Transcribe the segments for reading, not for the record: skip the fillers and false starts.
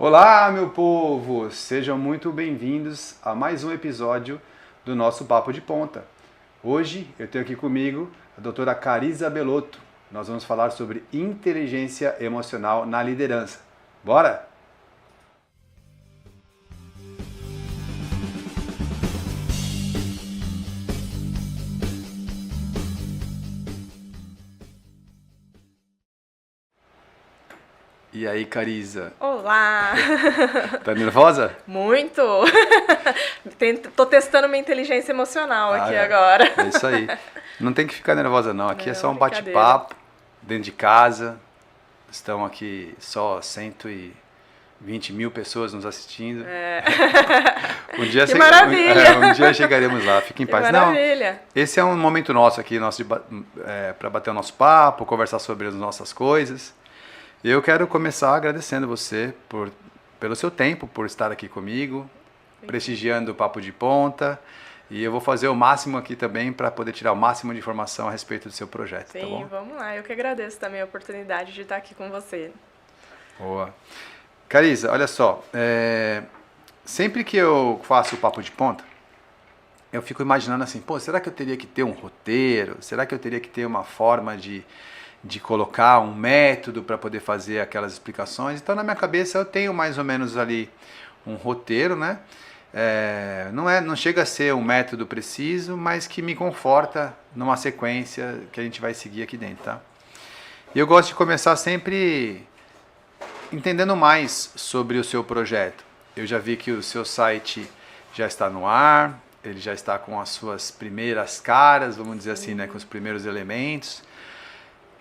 Olá, meu povo! Sejam muito bem-vindos a mais um episódio do nosso Papo de Ponta. Hoje eu tenho aqui comigo a doutora Carisa Belotto. Nós vamos falar sobre inteligência emocional na liderança. Bora? E aí, Carisa? Olá! Tá nervosa? Muito! Tô testando minha inteligência emocional aqui agora. É isso aí. Não tem que ficar nervosa não. Aqui Não, é só um brincadeira. bate-papo dentro de casa. Estão aqui só 120 mil pessoas nos assistindo. Um dia Que maravilha! Um dia chegaremos lá. Fique em Que paz. maravilha! Não, esse é um momento nosso aqui, para bater o nosso papo, conversar sobre as nossas coisas. Eu quero começar agradecendo você pelo seu tempo, por estar aqui comigo, prestigiando o Papo de Ponta. E eu vou fazer o máximo aqui também para poder tirar o máximo de informação a respeito do seu projeto, Sim, tá bom? vamos lá. Eu que agradeço também a oportunidade de estar aqui com você. Boa. Carisa, olha só, sempre que eu faço o Papo de Ponta, eu fico imaginando assim, pô, será que eu teria que ter um roteiro? Será que eu teria que ter uma forma de colocar um método para poder fazer aquelas explicações? Então, na minha cabeça, eu tenho mais ou menos ali um roteiro, né? Não chega a ser um método preciso, mas que me conforta numa sequência que a gente vai seguir aqui dentro, tá? E eu gosto de começar sempre entendendo mais sobre o seu projeto. Eu já vi que o seu site já está no ar, ele já está com as suas primeiras caras, vamos dizer assim, né, com os primeiros elementos.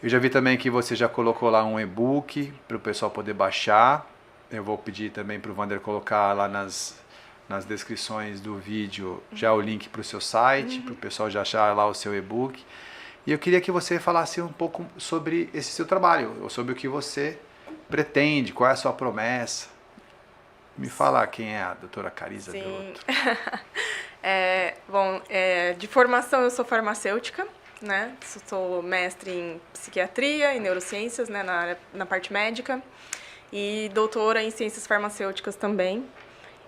Eu já vi também que você já colocou lá um e-book para o pessoal poder baixar. Eu vou pedir também para o Wander colocar lá nas descrições do vídeo já o link para o seu site, para o pessoal já achar lá o seu e-book. E eu queria que você falasse um pouco sobre esse seu trabalho, ou sobre o que você pretende, qual é a sua promessa. Me fala quem é a doutora Carisa Belotto. De formação eu sou farmacêutica, né? Sou mestre em psiquiatria e neurociências, né? Na parte médica, e doutora em ciências farmacêuticas também.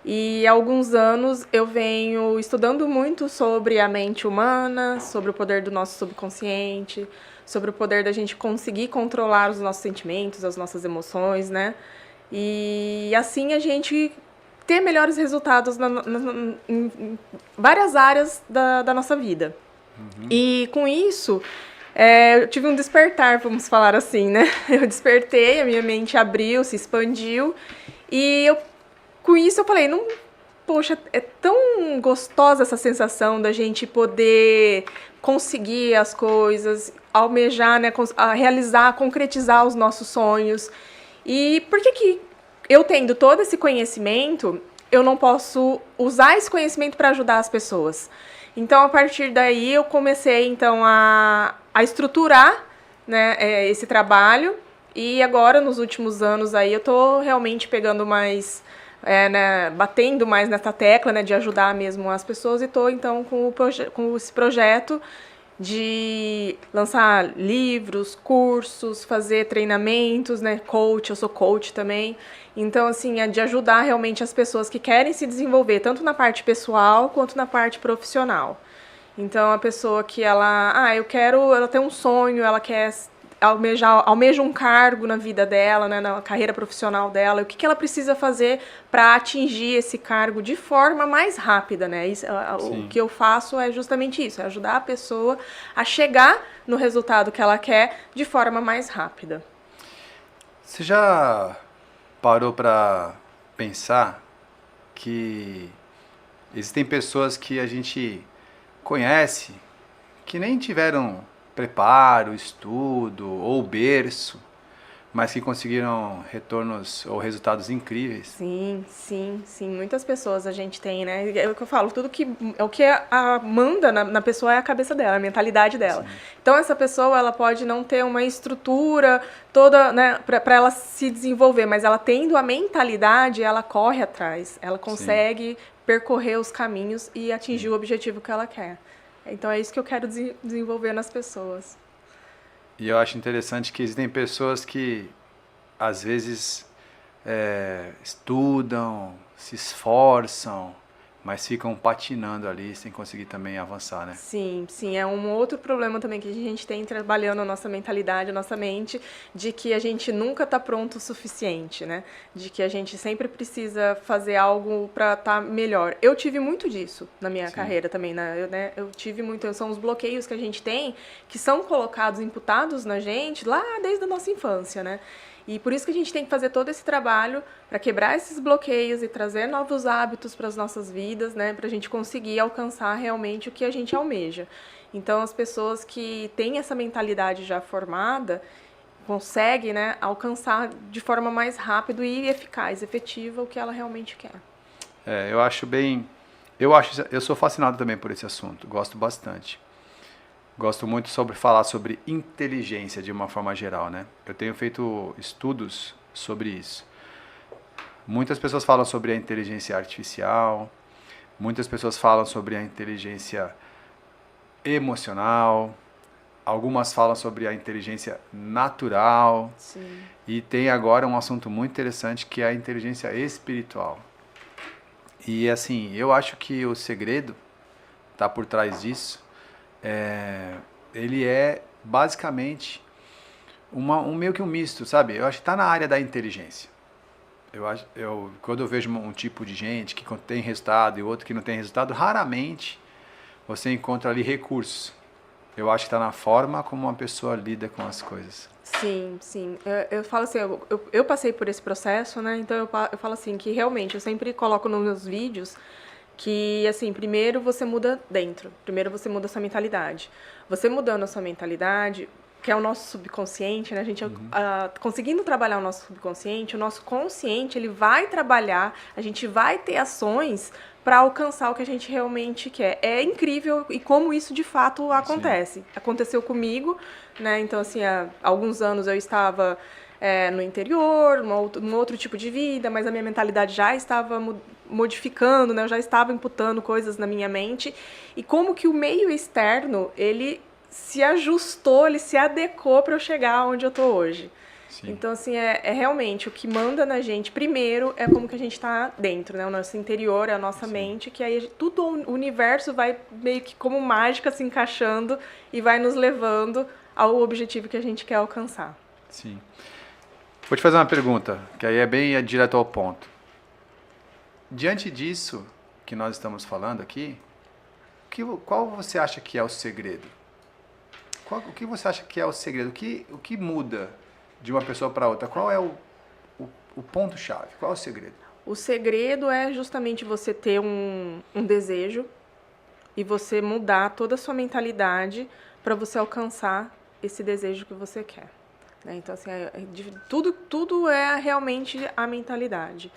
E há alguns anos eu venho estudando muito sobre a mente humana, sobre o poder do nosso subconsciente, sobre o poder da gente conseguir controlar os nossos sentimentos, as nossas emoções, né? E assim a gente ter melhores resultados em várias áreas da nossa vida. E com isso, eu tive um despertar, vamos falar assim, né? Eu despertei, a minha mente abriu, se expandiu, e com isso eu falei, poxa, é tão gostosa essa sensação da gente poder conseguir as coisas, almejar, né, realizar, concretizar os nossos sonhos. E por que eu tendo todo esse conhecimento, eu não posso usar esse conhecimento para ajudar as pessoas? Então, a partir daí, eu comecei, então, a estruturar, né, esse trabalho. E agora, nos últimos anos, aí, eu estou realmente pegando mais, né, batendo mais nessa tecla, né, de ajudar mesmo as pessoas. E estou, então, com esse projeto de lançar livros, cursos, fazer treinamentos, né, coach, eu sou coach também. Então, assim, é de ajudar realmente as pessoas que querem se desenvolver, tanto na parte pessoal quanto na parte profissional. Então, a pessoa que ela tem um sonho, ela quer almeja um cargo na vida dela, né, na carreira profissional dela, o que ela precisa fazer para atingir esse cargo de forma mais rápida, né? O que eu faço é justamente isso, é ajudar a pessoa a chegar no resultado que ela quer de forma mais rápida. Você já parou para pensar que existem pessoas que a gente conhece que nem tiveram preparo, estudo ou berço, mas que conseguiram retornos ou resultados incríveis? Sim. Muitas pessoas a gente tem, né? É o que eu falo, o que manda na pessoa é a cabeça dela, a mentalidade dela. Sim. Então, essa pessoa, ela pode não ter uma estrutura toda, né, para ela se desenvolver, mas ela tendo a mentalidade, ela corre atrás, ela consegue percorrer os caminhos e atingir o objetivo que ela quer. Então, é isso que eu quero desenvolver nas pessoas. E eu acho interessante que existem pessoas que, às vezes, estudam, se esforçam, mas ficam patinando ali sem conseguir também avançar, né? Sim, sim, é um outro problema também que a gente tem trabalhando a nossa mentalidade, a nossa mente, de que a gente nunca está pronto o suficiente, né? De que a gente sempre precisa fazer algo para estar melhor. Eu tive muito disso na minha Sim. carreira também, né? Eu tive muito, são os bloqueios que a gente tem, que são colocados, imputados na gente lá desde a nossa infância, né? E por isso que a gente tem que fazer todo esse trabalho para quebrar esses bloqueios e trazer novos hábitos para as nossas vidas, né? Para a gente conseguir alcançar realmente o que a gente almeja. Então, as pessoas que têm essa mentalidade já formada conseguem, né, alcançar de forma mais rápida e eficaz, efetiva, o que ela realmente quer. Eu acho bem. Eu sou fascinado também por esse assunto, gosto bastante. Gosto muito sobre falar sobre inteligência de uma forma geral, né? Eu tenho feito estudos sobre isso. Muitas pessoas falam sobre a inteligência artificial, muitas pessoas falam sobre a inteligência emocional, algumas falam sobre a inteligência natural, Sim. e tem agora um assunto muito interessante que é a inteligência espiritual. E assim, eu acho que o segredo está por trás disso. Ele é basicamente meio que um misto, sabe? Eu acho que está na área da inteligência. Quando eu vejo um tipo de gente que tem resultado e outro que não tem resultado, raramente você encontra ali recursos. Eu acho que está na forma como uma pessoa lida com as coisas. Sim, sim. Eu falo assim, eu passei por esse processo, né? Então eu falo assim, que realmente eu sempre coloco nos meus vídeos que, assim, primeiro você muda dentro, primeiro você muda a sua mentalidade. Você mudando a sua mentalidade, que é o nosso subconsciente, né? A gente conseguindo trabalhar o nosso subconsciente, o nosso consciente, ele vai trabalhar, a gente vai ter ações para alcançar o que a gente realmente quer. É incrível e como isso de fato acontece. Sim. Aconteceu comigo, né? Então, assim, há alguns anos eu estava no interior, num outro tipo de vida, mas a minha mentalidade já estava modificando, né? Eu já estava imputando coisas na minha mente. E como que o meio externo, ele se ajustou, ele se adequou para eu chegar onde eu tô hoje. Sim. Então, assim, é realmente o que manda na gente, primeiro, é como que a gente tá dentro, né? O nosso interior, é a nossa Sim. mente, que aí tudo o universo vai meio que como mágica se encaixando e vai nos levando ao objetivo que a gente quer alcançar. Sim. Vou te fazer uma pergunta, que aí é bem direto ao ponto. Diante disso que nós estamos falando aqui, qual você acha que é o segredo? O que você acha que é o segredo? O que muda de uma pessoa para outra? Qual é o ponto-chave? Qual é o segredo? O segredo é justamente você ter um desejo e você mudar toda a sua mentalidade para você alcançar esse desejo que você quer. Né? Então, assim, tudo é realmente a mentalidade.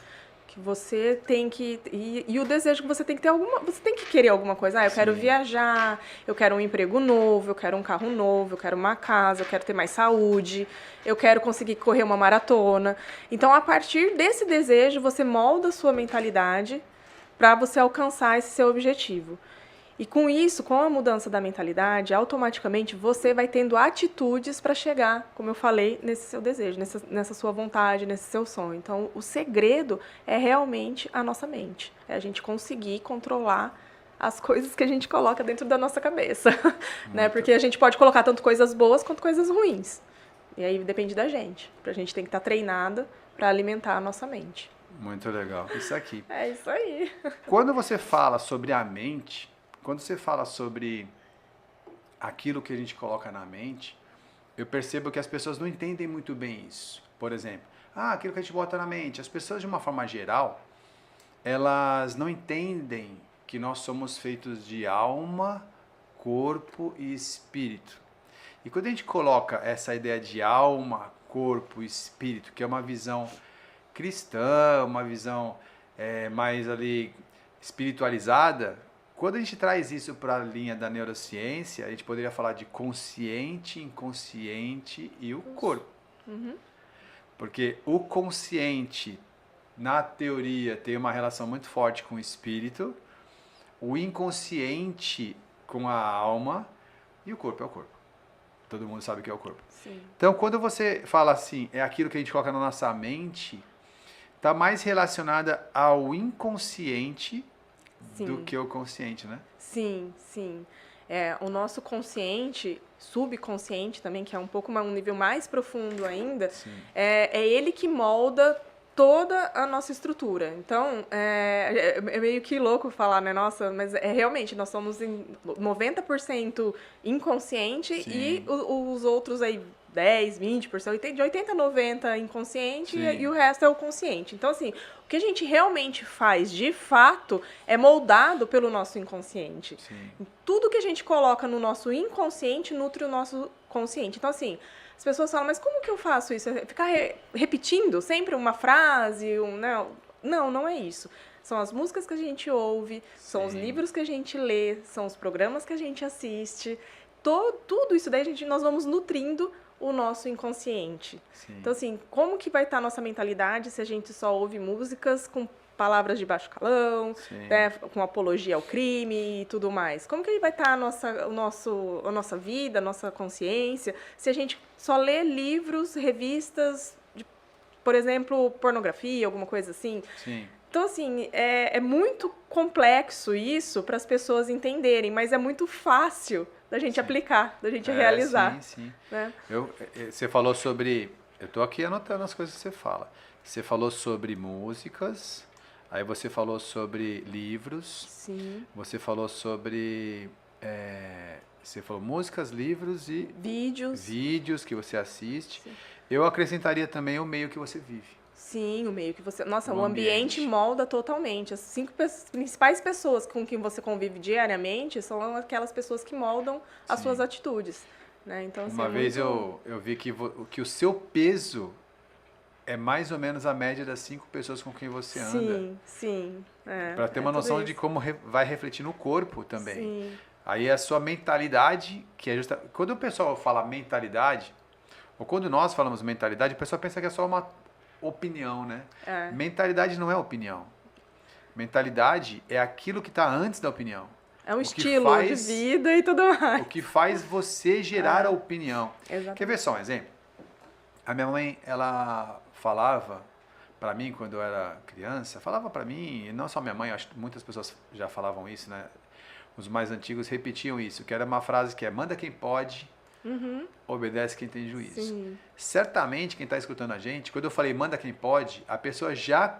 Que você tem que... E o desejo que você tem que ter você tem que querer alguma coisa. Eu Sim. quero viajar, eu quero um emprego novo, eu quero um carro novo, eu quero uma casa, eu quero ter mais saúde, eu quero conseguir correr uma maratona. Então, a partir desse desejo, você molda a sua mentalidade para você alcançar esse seu objetivo. E com isso, com a mudança da mentalidade, automaticamente você vai tendo atitudes para chegar, como eu falei, nesse seu desejo, nessa sua vontade, nesse seu sonho. Então, o segredo é realmente a nossa mente. É a gente conseguir controlar as coisas que a gente coloca dentro da nossa cabeça. Né? Porque a gente pode colocar tanto coisas boas quanto coisas ruins. E aí depende da gente. A gente tem que estar treinada para alimentar a nossa mente. Muito legal. Isso aqui. É isso aí. Quando você fala sobre a mente... Quando você fala sobre aquilo que a gente coloca na mente, eu percebo que as pessoas não entendem muito bem isso. Por exemplo, aquilo que a gente bota na mente. As pessoas, de uma forma geral, elas não entendem que nós somos feitos de alma, corpo e espírito. E quando a gente coloca essa ideia de alma, corpo e espírito, que é uma visão cristã, uma visão mais ali espiritualizada, quando a gente traz isso para a linha da neurociência, a gente poderia falar de consciente, inconsciente e o corpo. Uhum. Porque o consciente, na teoria, tem uma relação muito forte com o espírito, o inconsciente com a alma e o corpo é o corpo. Todo mundo sabe o que é o corpo. Sim. Então, quando você fala assim, é aquilo que a gente coloca na nossa mente, tá mais relacionada ao inconsciente do Sim. que ao consciente, né? Sim, sim. O nosso consciente, subconsciente também, que é um nível mais profundo ainda, Sim. é ele que molda toda a nossa estrutura. Então, é meio que louco falar, né? Nossa, mas realmente, nós somos em 90% inconsciente Sim. e os outros aí 10, 20%, de 80 a 90 inconsciente Sim. e o resto é o consciente. Então, assim, o que a gente realmente faz, de fato, é moldado pelo nosso inconsciente. Sim. Tudo que a gente coloca no nosso inconsciente nutre o nosso consciente. Então, assim, as pessoas falam, mas como que eu faço isso? Ficar repetindo sempre uma frase? Não, não é isso. São as músicas que a gente ouve, são os Sim. livros que a gente lê, são os programas que a gente assiste. Tudo isso daí nós vamos nutrindo o nosso inconsciente. Sim. Então, assim, como que vai estar a nossa mentalidade se a gente só ouve músicas com palavras de baixo calão, né, com apologia ao crime e tudo mais? Como que vai estar a nossa vida, a nossa consciência, se a gente só lê livros, revistas, por exemplo, pornografia, alguma coisa assim? Sim. Então, assim, é muito complexo isso para as pessoas entenderem, mas é muito fácil da gente aplicar, da gente realizar. Sim. Né? Você falou sobre... Eu tô aqui anotando as coisas que você fala. Você falou sobre músicas, aí você falou sobre livros. Sim. Você falou sobre... você falou músicas, livros e... Vídeos que você assiste. Sim. Eu acrescentaria também o meio que você vive. Sim, o meio que você... Nossa, o ambiente molda totalmente. As 5 principais pessoas com quem você convive diariamente são aquelas pessoas que moldam as suas atitudes. Né? Então, assim, uma vez eu vi que o seu peso é mais ou menos a média das 5 pessoas com quem você anda. Sim. Para ter uma noção de como vai refletir no corpo também. Sim. Aí a sua mentalidade, que é justa... Quando o pessoal fala mentalidade, ou quando nós falamos mentalidade, o pessoal pensa que é só uma opinião, né? Mentalidade não é opinião. Mentalidade é aquilo que está antes da opinião. É um estilo de vida e tudo mais. O que faz você gerar a opinião. Exatamente. Quer ver só um exemplo? A minha mãe, ela falava para mim quando eu era criança, falava para mim, e não só minha mãe, acho que muitas pessoas já falavam isso, né? Os mais antigos repetiam isso, que era uma frase que é: manda quem pode, obedece quem tem juízo. Sim. Certamente, quem está escutando a gente, quando eu falei manda quem pode, a pessoa já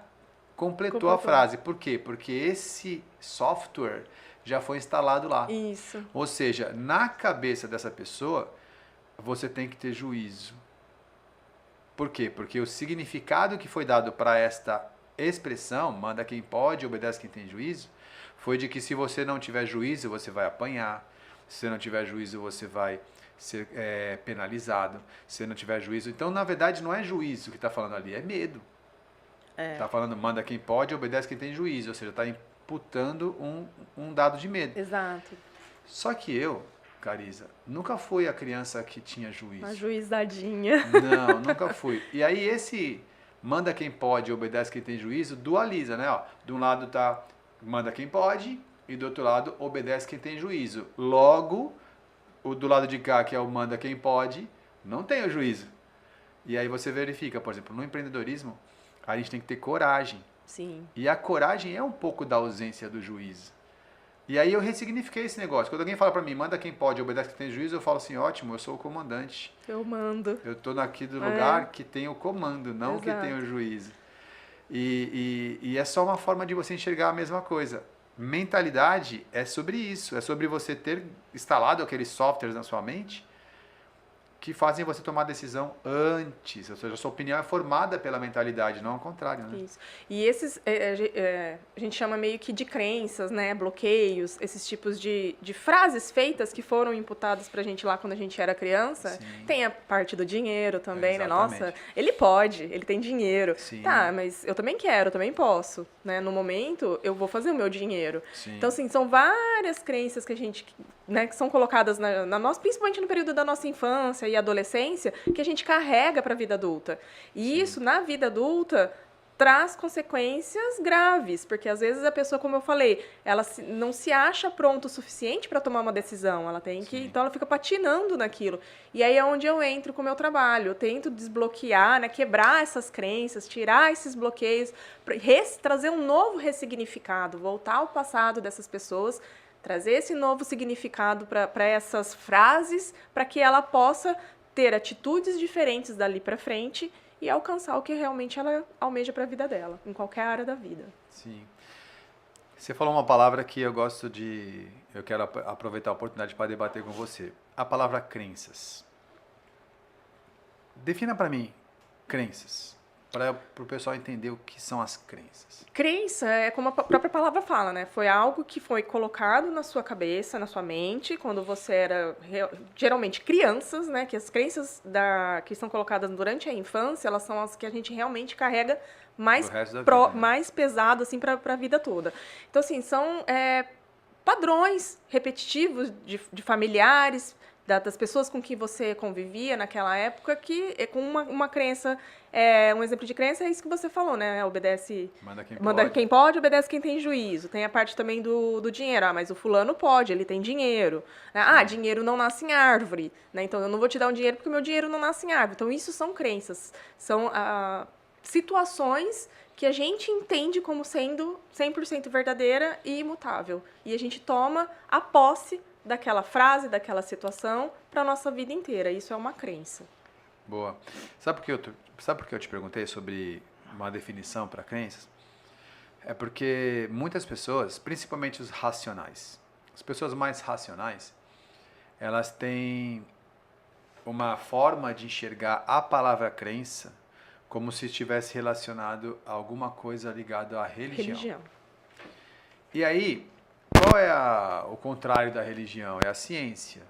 completou a frase. Por quê? Porque esse software já foi instalado lá. Isso. Ou seja, na cabeça dessa pessoa, você tem que ter juízo. Por quê? Porque o significado que foi dado para esta expressão, manda quem pode, obedece quem tem juízo, foi de que se você não tiver juízo, você vai apanhar. Se você não tiver juízo, você vai ser penalizado. Se você não tiver juízo... Então, na verdade, não é juízo que está falando ali, é medo. Está falando, manda quem pode, obedece quem tem juízo. Ou seja, está imputando um dado de medo. Exato. Só que eu, Carisa, nunca fui a criança que tinha juízo. Uma juizadinha. Não, nunca fui. E aí esse manda quem pode, obedece quem tem juízo, dualiza, né? Ó, de um lado tá manda quem pode e do outro lado obedece quem tem juízo. Logo, o do lado de cá, que é o manda quem pode, não tem o juízo. E aí você verifica, por exemplo, no empreendedorismo, a gente tem que ter coragem. Sim. E a coragem é um pouco da ausência do juízo. E aí eu ressignifiquei esse negócio. Quando alguém fala pra mim, manda quem pode, obedece quem tem juízo, eu falo assim, ótimo, eu sou o comandante. Eu mando. Eu tô aqui do lugar que tem o comando, não que tem o juízo. E é só uma forma de você enxergar a mesma coisa. Mentalidade é sobre isso, é sobre você ter instalado aqueles softwares na sua mente que fazem você tomar decisão antes, ou seja, a sua opinião é formada pela mentalidade, não ao contrário, né? Isso. E esses, a gente chama meio que de crenças, né, bloqueios, esses tipos de frases feitas que foram imputadas pra gente lá quando a gente era criança. Sim. Tem a parte do dinheiro também, né? Exatamente. Nossa, ele pode, ele tem dinheiro. Sim. Tá, mas eu também quero, eu também posso, né? No momento, eu vou fazer o meu dinheiro. Sim. Então, assim, são várias crenças que a gente, né, que são colocadas na nossa, principalmente no período da nossa infância e adolescência, que a gente carrega para a vida adulta. E isso, na vida adulta, traz consequências graves, porque às vezes a pessoa, como eu falei, ela não se acha pronta o suficiente para tomar uma decisão, ela tem que, então ela fica patinando naquilo. E aí é onde eu entro com o meu trabalho, eu tento desbloquear, né, quebrar essas crenças, tirar esses bloqueios, trazer um novo ressignificado, voltar ao passado dessas pessoas, trazer esse novo significado para essas frases, para que ela possa ter atitudes diferentes dali para frente e alcançar o que realmente ela almeja para a vida dela, em qualquer área da vida. Sim. Você falou uma palavra que eu gosto de... Eu quero aproveitar a oportunidade para debater com você. A palavra crenças. Defina para mim crenças, para o pessoal entender o que são as crenças. Crença é como a própria palavra fala, né? Foi algo que foi colocado na sua cabeça, na sua mente, quando você era geralmente crianças, né? Que as crenças que são colocadas durante a infância, elas são as que a gente realmente carrega mais, mais pesado assim, para a vida toda. Então, assim, são padrões repetitivos de familiares, das pessoas com que você convivia naquela época, que com uma crença, um exemplo de crença é isso que você falou, né? Obedece, manda quem pode, obedece quem tem juízo. Tem a parte também do dinheiro. Ah, mas o fulano pode, ele tem dinheiro. Ah, dinheiro não nasce em árvore, né? Então eu não vou te dar um dinheiro porque o meu dinheiro não nasce em árvore. Então isso são crenças, são situações que a gente entende como sendo 100% verdadeira e imutável. E a gente toma a posse daquela frase, daquela situação, para a nossa vida inteira. Isso é uma crença. Boa. Sabe por que eu te perguntei sobre uma definição para crenças? É porque muitas pessoas, principalmente os racionais, as pessoas mais racionais, elas têm uma forma de enxergar a palavra crença como se estivesse relacionado a alguma coisa ligada à religião. E aí, qual é o contrário da religião? É a ciência,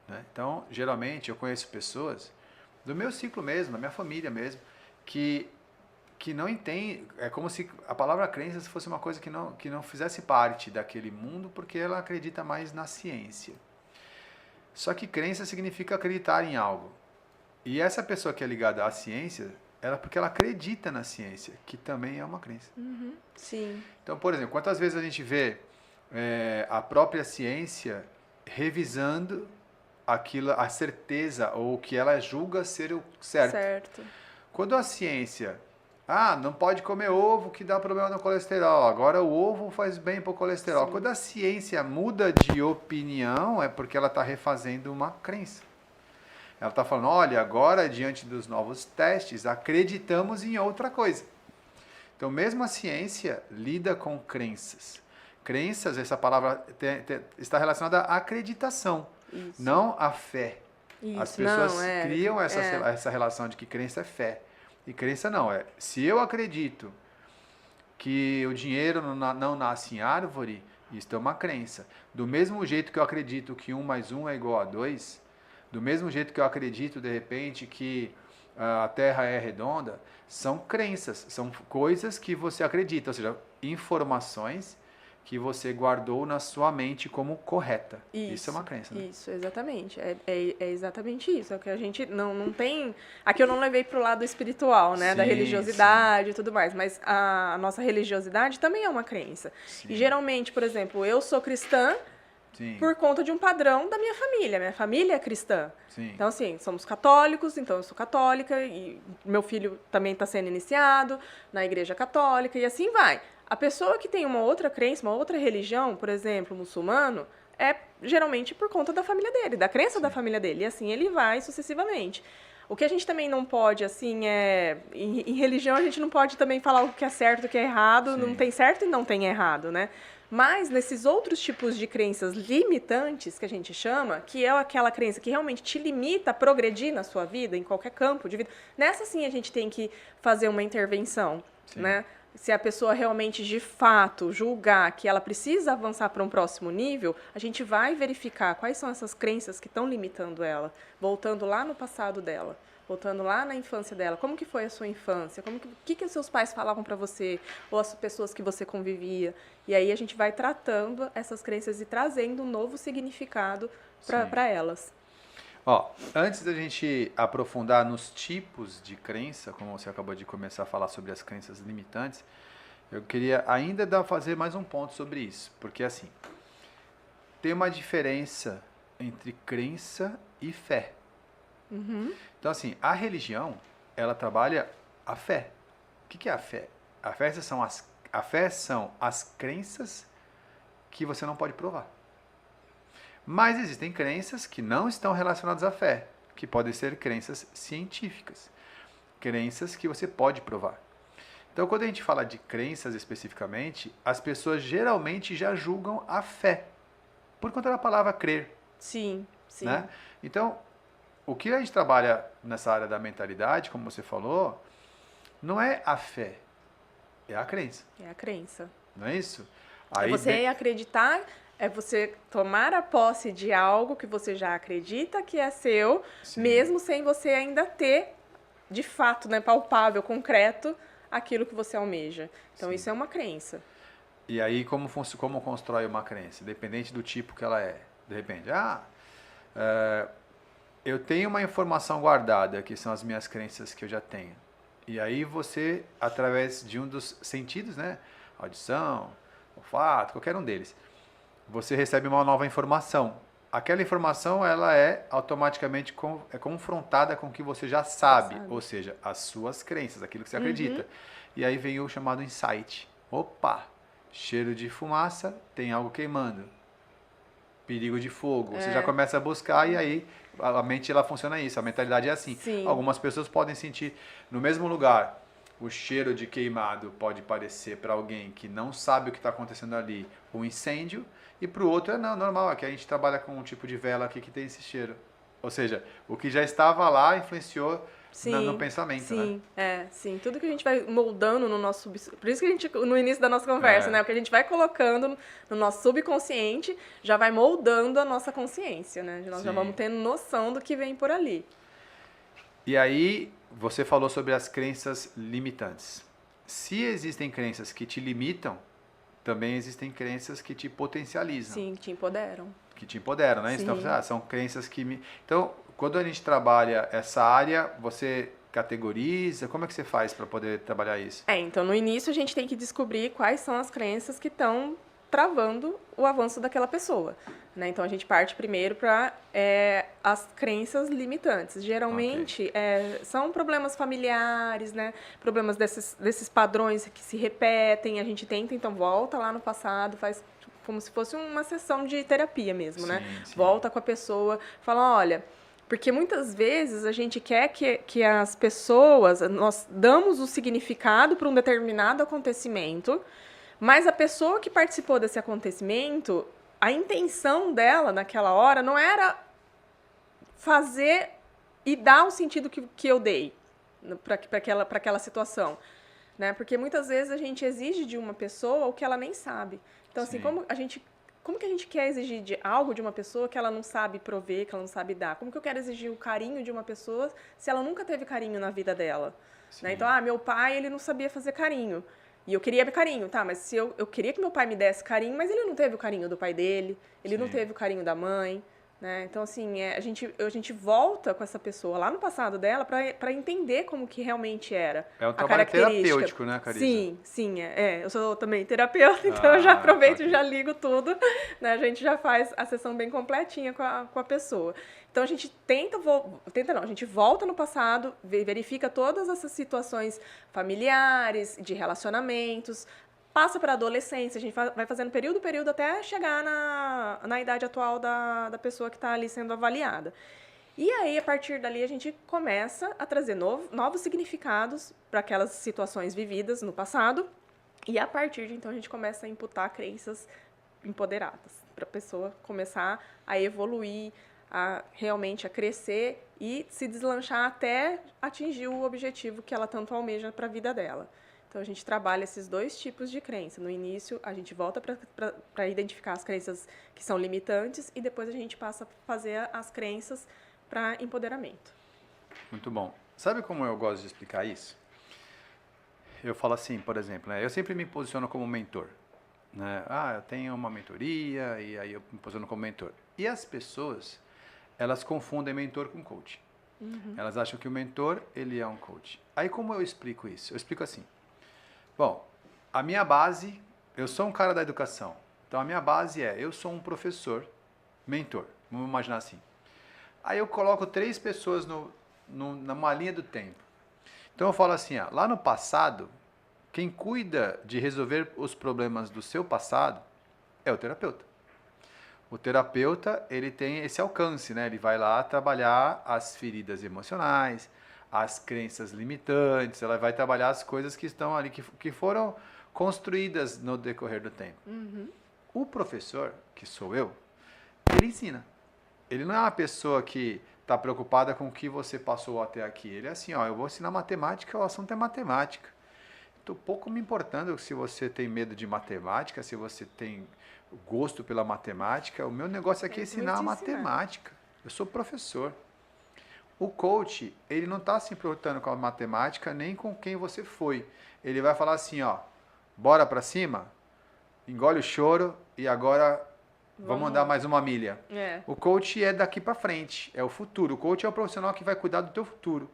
né? Então, geralmente, eu conheço pessoas do meu ciclo mesmo, da minha família mesmo, que não entendem, é como se a palavra crença fosse uma coisa que não fizesse parte daquele mundo, porque ela acredita mais na ciência. Só que crença significa acreditar em algo. E essa pessoa que é ligada à ciência, porque ela acredita na ciência, que também é uma crença. Uhum, sim. Então, por exemplo, quantas vezes a gente vê a própria ciência revisando aquilo, a certeza ou o que ela julga ser o certo. Quando a ciência, não pode comer ovo que dá problema no colesterol, agora o ovo faz bem para o colesterol. Sim. Quando a ciência muda de opinião, é porque ela está refazendo uma crença. Ela está falando, olha, agora diante dos novos testes, acreditamos em outra coisa. Então, mesmo a ciência lida com crenças. Crenças, essa palavra está relacionada à acreditação, não à fé. Isso, as pessoas criam essa relação de que crença é fé. E crença não, se eu acredito que o dinheiro não nasce em árvore, isso é uma crença. Do mesmo jeito que eu acredito que 1 mais 1 é igual a 2, do mesmo jeito que eu acredito, de repente, que a Terra é redonda, são crenças, são coisas que você acredita, ou seja, informações que você guardou na sua mente como correta. Isso é uma crença, né? Isso, exatamente. É exatamente isso. É o que a gente não tem... Aqui eu não levei para o lado espiritual, né? Da religiosidade e tudo mais. Mas a nossa religiosidade também é uma crença. Sim. E geralmente, por exemplo, eu sou cristã por conta de um padrão da minha família. Minha família é cristã. Sim. Então, assim, somos católicos, então eu sou católica e meu filho também está sendo iniciado na igreja católica e assim vai. A pessoa que tem uma outra crença, uma outra religião, por exemplo, muçulmano, é geralmente por conta da família dele, da crença da família dele. E assim ele vai sucessivamente. O que a gente também não pode, assim, em religião a gente não pode também falar o que é certo, o que é errado. Sim. Não tem certo e não tem errado, né? Mas nesses outros tipos de crenças limitantes, que a gente chama, que é aquela crença que realmente te limita a progredir na sua vida, em qualquer campo de vida, nessa sim a gente tem que fazer uma intervenção, né? Se a pessoa realmente, de fato, julgar que ela precisa avançar para um próximo nível, a gente vai verificar quais são essas crenças que estão limitando ela, voltando lá no passado dela, voltando lá na infância dela. Como que foi a sua infância? O que os seus pais falavam para você? Ou as pessoas que você convivia? E aí a gente vai tratando essas crenças e trazendo um novo significado para elas. Ó, antes da gente aprofundar nos tipos de crença, como você acabou de começar a falar sobre as crenças limitantes, eu queria ainda fazer mais um ponto sobre isso, porque assim, tem uma diferença entre crença e fé. Então assim, a religião, ela trabalha a fé. O que é a fé? A fé são as crenças que você não pode provar. Mas existem crenças que não estão relacionadas à fé, que podem ser crenças científicas, crenças que você pode provar. Então, quando a gente fala de crenças especificamente, as pessoas geralmente já julgam a fé, por conta da palavra crer. Sim, sim. Né? Então, o que a gente trabalha nessa área da mentalidade, como você falou, não é a fé, é a crença. É a crença. Não é isso? É você acreditar, é você tomar a posse de algo que você já acredita que é seu, Sim. mesmo sem você ainda ter, de fato, né, palpável, concreto, aquilo que você almeja. Então, Sim. isso é uma crença. E aí, como constrói uma crença? Dependente do tipo que ela é. De repente, eu tenho uma informação guardada, que são as minhas crenças que eu já tenho. E aí você, através de um dos sentidos, né? Audição, olfato, qualquer um deles, você recebe uma nova informação. Aquela informação, ela é automaticamente confrontada com o que você já sabe, ou seja, as suas crenças, aquilo que você acredita. E aí vem o chamado insight. Opa, cheiro de fumaça, tem algo queimando. Perigo de fogo. Você já começa a buscar e aí a mente ela funciona isso, a mentalidade é assim. Sim. Algumas pessoas podem sentir no mesmo lugar. O cheiro de queimado pode parecer para alguém que não sabe o que está acontecendo ali um incêndio, e para o outro é normal, aqui a gente trabalha com um tipo de vela aqui que tem esse cheiro. Ou seja, o que já estava lá influenciou no pensamento, né? Sim. Tudo que a gente vai moldando no nosso por isso que a gente, no início da nossa conversa, né? O que a gente vai colocando no nosso subconsciente já vai moldando a nossa consciência, né? Nós já vamos tendo noção do que vem por ali. E aí, você falou sobre as crenças limitantes. Se existem crenças que te limitam, também existem crenças que te potencializam. Sim, te empoderam. Que te empoderam, né? Sim. Então, são crenças que me... Então, quando a gente trabalha essa área, você categoriza? Como é que você faz para poder trabalhar isso? Então, no início, a gente tem que descobrir quais são as crenças que estão travando o avanço daquela pessoa, né? Então, a gente parte primeiro para as crenças limitantes. Geralmente, são problemas familiares, né? Problemas desses padrões que se repetem. A gente tenta, então, volta lá no passado, faz como se fosse uma sessão de terapia mesmo, né? Sim. Volta com a pessoa, fala, olha... Porque muitas vezes a gente quer que as pessoas... Nós damos o significado para um determinado acontecimento, mas a pessoa que participou desse acontecimento, a intenção dela naquela hora não era fazer e dar o sentido que eu dei para aquela situação. Né? Porque muitas vezes a gente exige de uma pessoa o que ela nem sabe. Então, assim, como que a gente quer exigir de algo de uma pessoa que ela não sabe prover, que ela não sabe dar? Como que eu quero exigir o carinho de uma pessoa se ela nunca teve carinho na vida dela? Né? Então, meu pai, ele não sabia fazer carinho. E eu queria carinho, tá? Mas se eu queria que meu pai me desse carinho, mas ele não teve o carinho do pai dele, ele não teve o carinho da mãe, né? Então, assim, a gente volta com essa pessoa lá no passado dela para entender como que realmente era. É um trabalho terapêutico, né, Carissa? Sim. Eu sou também terapeuta, então eu já aproveito e já ligo tudo, né? A gente já faz a sessão bem completinha com a pessoa. Então, a gente a gente volta no passado, verifica todas essas situações familiares, de relacionamentos, passa para a adolescência, a gente vai fazendo período até chegar na idade atual da pessoa que está ali sendo avaliada. E aí, a partir dali, a gente começa a trazer novos significados para aquelas situações vividas no passado, e a partir de então a gente começa a imputar crenças empoderadas, para a pessoa começar a evoluir, realmente a crescer e se deslanchar até atingir o objetivo que ela tanto almeja para a vida dela. Então, a gente trabalha esses dois tipos de crença. No início, a gente volta para identificar as crenças que são limitantes e depois a gente passa a fazer as crenças para empoderamento. Muito bom. Sabe como eu gosto de explicar isso? Eu falo assim, por exemplo, né? Eu sempre me posiciono como mentor. Né? Eu tenho uma mentoria e aí eu me posiciono como mentor. E as pessoas, elas confundem mentor com coach. Elas acham que o mentor, ele é um coach. Aí como eu explico isso? Eu explico assim. Bom, a minha base, eu sou um cara da educação. Então a minha base eu sou um professor, mentor. Vamos imaginar assim. Aí eu coloco 3 pessoas numa linha do tempo. Então eu falo assim, lá no passado, quem cuida de resolver os problemas do seu passado é o terapeuta. O terapeuta, ele tem esse alcance, né? Ele vai lá trabalhar as feridas emocionais, as crenças limitantes, ela vai trabalhar as coisas que estão ali, que foram construídas no decorrer do tempo. O professor, que sou eu, ele ensina. Ele não é uma pessoa que está preocupada com o que você passou até aqui. Ele é assim, eu vou ensinar matemática, o assunto é matemática. Estou pouco me importando se você tem medo de matemática, se você tem gosto pela matemática. O meu negócio aqui é ensinar matemática. Eu sou professor. O coach, ele não está se importando com a matemática nem com quem você foi. Ele vai falar assim, bora para cima, engole o choro e agora vamos andar mais uma milha. O coach é daqui para frente, é o futuro. O coach é o profissional que vai cuidar do teu futuro.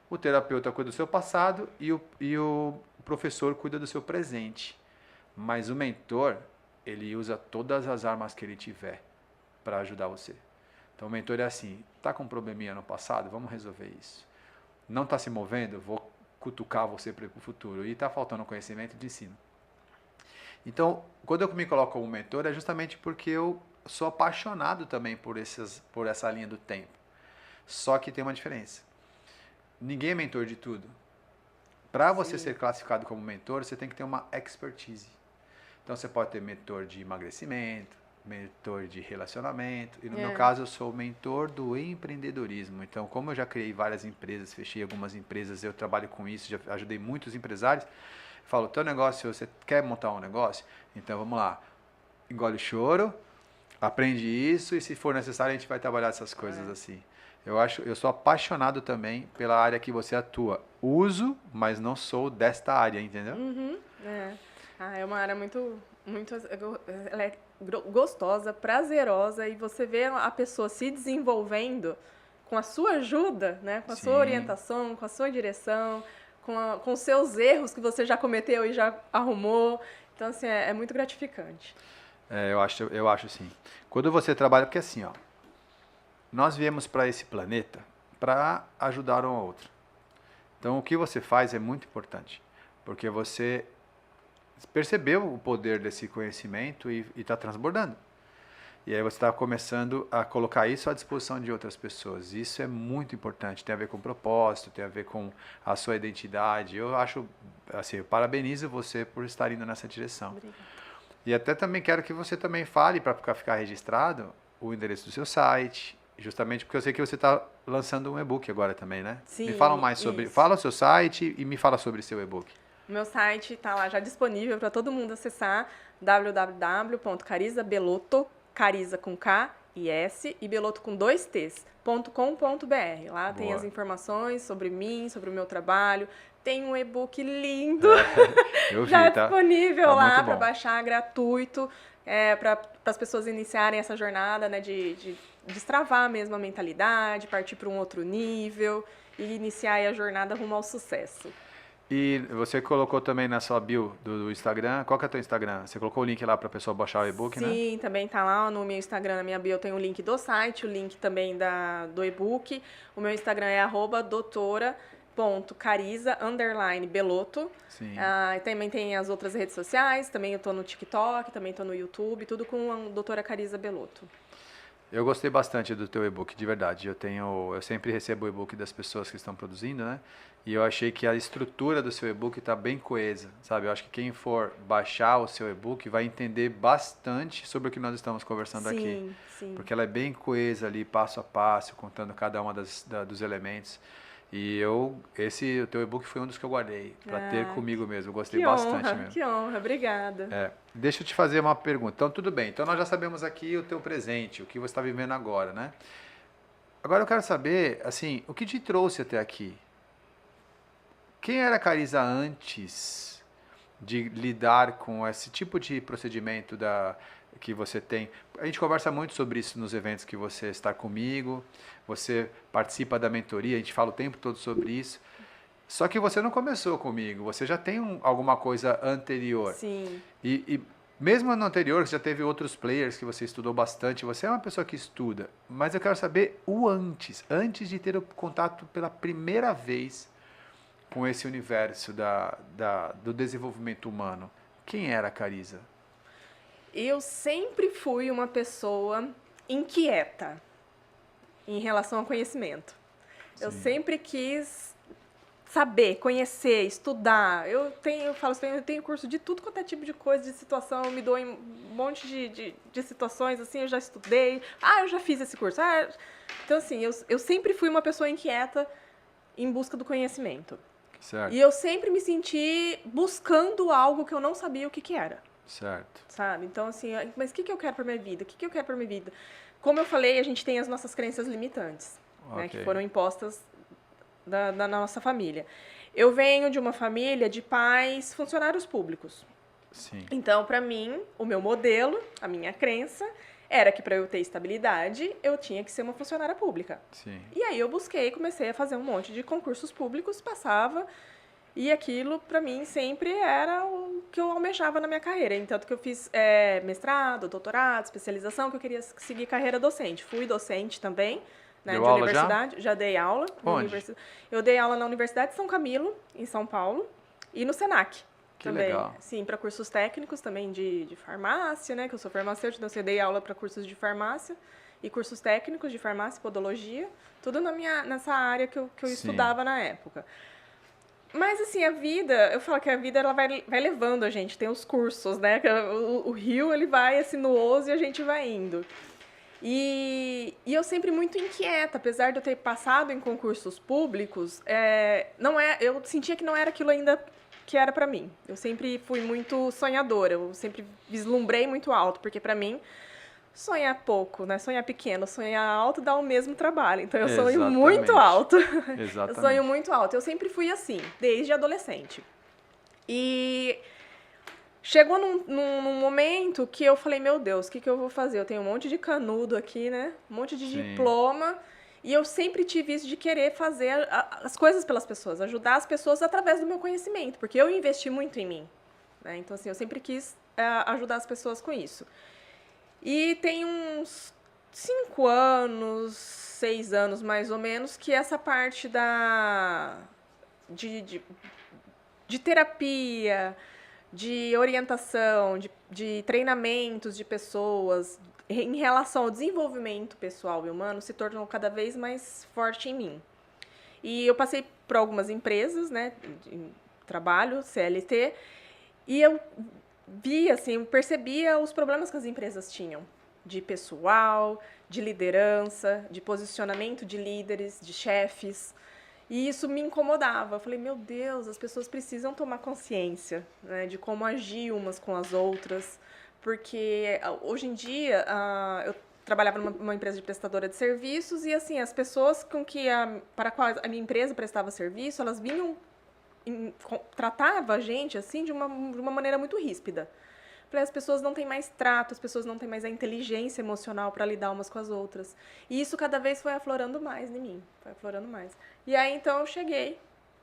O terapeuta cuida do seu passado e o professor cuida do seu presente. Mas o mentor, ele usa todas as armas que ele tiver para ajudar você. Então o mentor é assim, tá com um probleminha no passado? Vamos resolver isso. Não está se movendo? Vou cutucar você para o futuro. E está faltando conhecimento de ensino. Então, quando eu me coloco como mentor, é justamente porque eu sou apaixonado também por essa linha do tempo. Só que tem uma diferença. Ninguém é mentor de tudo. Para você ser classificado como mentor, você tem que ter uma expertise. Então, você pode ter mentor de emagrecimento, mentor de relacionamento. E no meu caso, eu sou mentor do empreendedorismo. Então, como eu já criei várias empresas, fechei algumas empresas, eu trabalho com isso, já ajudei muitos empresários. Eu falo, teu negócio, você quer montar um negócio? Então, vamos lá. Engole o choro, aprende isso e se for necessário, a gente vai trabalhar essas coisas assim. Eu sou apaixonado também pela área que você atua. Uso, mas não sou desta área, entendeu? É uma área muito, ela é gostosa, prazerosa e você vê a pessoa se desenvolvendo com a sua ajuda, né? Com a sua orientação, com a sua direção, com os seus erros que você já cometeu e já arrumou. Então, assim, é muito gratificante. Eu acho assim. Quando você trabalha, porque assim, nós viemos para esse planeta para ajudar um ao outro. Então, o que você faz é muito importante, porque você percebeu o poder desse conhecimento e está transbordando. E aí você está começando a colocar isso à disposição de outras pessoas. Isso é muito importante, tem a ver com propósito, tem a ver com a sua identidade. Eu acho, assim, eu parabenizo você por estar indo nessa direção. Obrigada. E até também quero que você também fale, para ficar registrado, o endereço do seu site, justamente porque eu sei que você está lançando um e-book agora também, né? Sim, me fala mais sobre... isso. Fala o seu site e me fala sobre seu e-book. Meu site está lá já disponível para todo mundo acessar, www.carizabelotto, Cariza com K e S e Belotto com 2 T's, .com.br. Lá tem as informações sobre mim, sobre o meu trabalho. Tem um e-book lindo, Eu vi, já tá? disponível Tá lá muito para bom. baixar, gratuito, para as pessoas iniciarem essa jornada, né, de destravar mesmo a mentalidade, partir para um outro nível e iniciar aí a jornada rumo ao sucesso. E você colocou também na sua bio do Instagram, qual que é o teu Instagram? Você colocou o link lá para a pessoa baixar o e-book, né? Sim, também tá lá no meu Instagram, na minha bio tem o link do site, o link também do e-book. O meu Instagram é @doutora.cariza_belotto. Sim. E também tem as outras redes sociais, também eu tô no TikTok, também tô no YouTube, tudo com a doutora Cariza Belotto. Eu gostei bastante do teu e-book, de verdade. Eu sempre recebo o e-book das pessoas que estão produzindo, né? E eu achei que a estrutura do seu e-book está bem coesa, sabe? Eu acho que quem for baixar o seu e-book vai entender bastante sobre o que nós estamos conversando aqui. Sim. Porque ela é bem coesa ali, passo a passo, contando cada uma dos elementos. E o teu e-book foi um dos que eu guardei para ter comigo mesmo. Eu gostei bastante mesmo. Que honra, obrigada. Deixa eu te fazer uma pergunta. Então, tudo bem. Então, nós já sabemos aqui o teu presente, o que você está vivendo agora, né? Agora, eu quero saber, assim, o que te trouxe até aqui? Quem era a Cariza antes de lidar com esse tipo de procedimento que você tem. A gente conversa muito sobre isso nos eventos que você está comigo, você participa da mentoria, a gente fala o tempo todo sobre isso. Só que você não começou comigo, você já tem alguma coisa anterior. Sim. E mesmo no anterior, você já teve outros players que você estudou bastante, você é uma pessoa que estuda, mas eu quero saber o antes de ter o contato pela primeira vez com esse universo do desenvolvimento humano. Quem era a Carisa? Eu sempre fui uma pessoa inquieta em relação ao conhecimento. Eu Sim. sempre quis saber, conhecer, estudar. Eu falo assim, eu tenho curso de tudo quanto é tipo de coisa, de situação, eu me dou em um monte de situações, assim, eu já estudei. Eu já fiz esse curso. Então, assim, eu sempre fui uma pessoa inquieta em busca do conhecimento. Certo. E eu sempre me senti buscando algo que eu não sabia o que era. Certo. Sabe? Então, assim, mas o que eu quero para minha vida? O que eu quero para minha vida? Como eu falei, a gente tem as nossas crenças limitantes, né, que foram impostas da nossa família. Eu venho de uma família de pais funcionários públicos. Sim. Então, para mim, o meu modelo, a minha crença, era que para eu ter estabilidade, eu tinha que ser uma funcionária pública. Sim. E aí eu comecei a fazer um monte de concursos públicos, passava, e aquilo, para mim, sempre era o que eu almejava na minha carreira. Tanto que eu fiz mestrado, doutorado, especialização, que eu queria seguir carreira docente. Fui docente também, né, Deu de aula universidade. Já dei aula. Onde? Eu dei aula na Universidade de São Camilo, em São Paulo, e no Senac. Que também. legal. Sim, para cursos técnicos também de farmácia, né, que eu sou farmacêutica, então eu dei aula para cursos de farmácia e cursos técnicos de farmácia, podologia, tudo nessa área que eu estudava na época. Mas, assim, a vida, eu falo que a vida ela vai levando a gente, tem os cursos, né? O rio, ele vai sinuoso e a gente vai indo. E eu sempre muito inquieta, apesar de eu ter passado em concursos públicos, eu sentia que não era aquilo ainda que era pra mim. Eu sempre fui muito sonhadora, eu sempre vislumbrei muito alto, porque pra mim, sonhar pouco, né? Sonhar pequeno, sonhar alto dá o mesmo trabalho. Então eu sonho muito alto. Exatamente. Eu sonho muito alto. Eu sempre fui assim, desde adolescente. E chegou num momento que eu falei, meu Deus, o que eu vou fazer? Eu tenho um monte de canudo aqui, né? Um monte de diploma. E eu sempre tive isso de querer fazer as coisas pelas pessoas, ajudar as pessoas através do meu conhecimento, porque eu investi muito em mim, né? Então, assim, eu sempre quis ajudar as pessoas com isso. E tem uns 5 anos, 6 anos mais ou menos, que essa parte de terapia, de orientação, de treinamentos de pessoas em relação ao desenvolvimento pessoal e humano se tornou cada vez mais forte em mim. E eu passei por algumas empresas, né, de trabalho, CLT, e eu via, assim, percebia os problemas que as empresas tinham de pessoal, de liderança, de posicionamento de líderes, de chefes. E isso me incomodava. Eu falei, meu Deus, as pessoas precisam tomar consciência, né, de como agir umas com as outras. Porque hoje em dia, eu trabalhava numa empresa de prestadora de serviços e, assim, as pessoas para quais a minha empresa prestava serviço, elas vinham tratava a gente assim de uma maneira muito ríspida. Falei, as pessoas não têm mais trato, as pessoas não têm mais a inteligência emocional para lidar umas com as outras. E isso cada vez foi aflorando mais em mim, foi aflorando mais. E aí então eu cheguei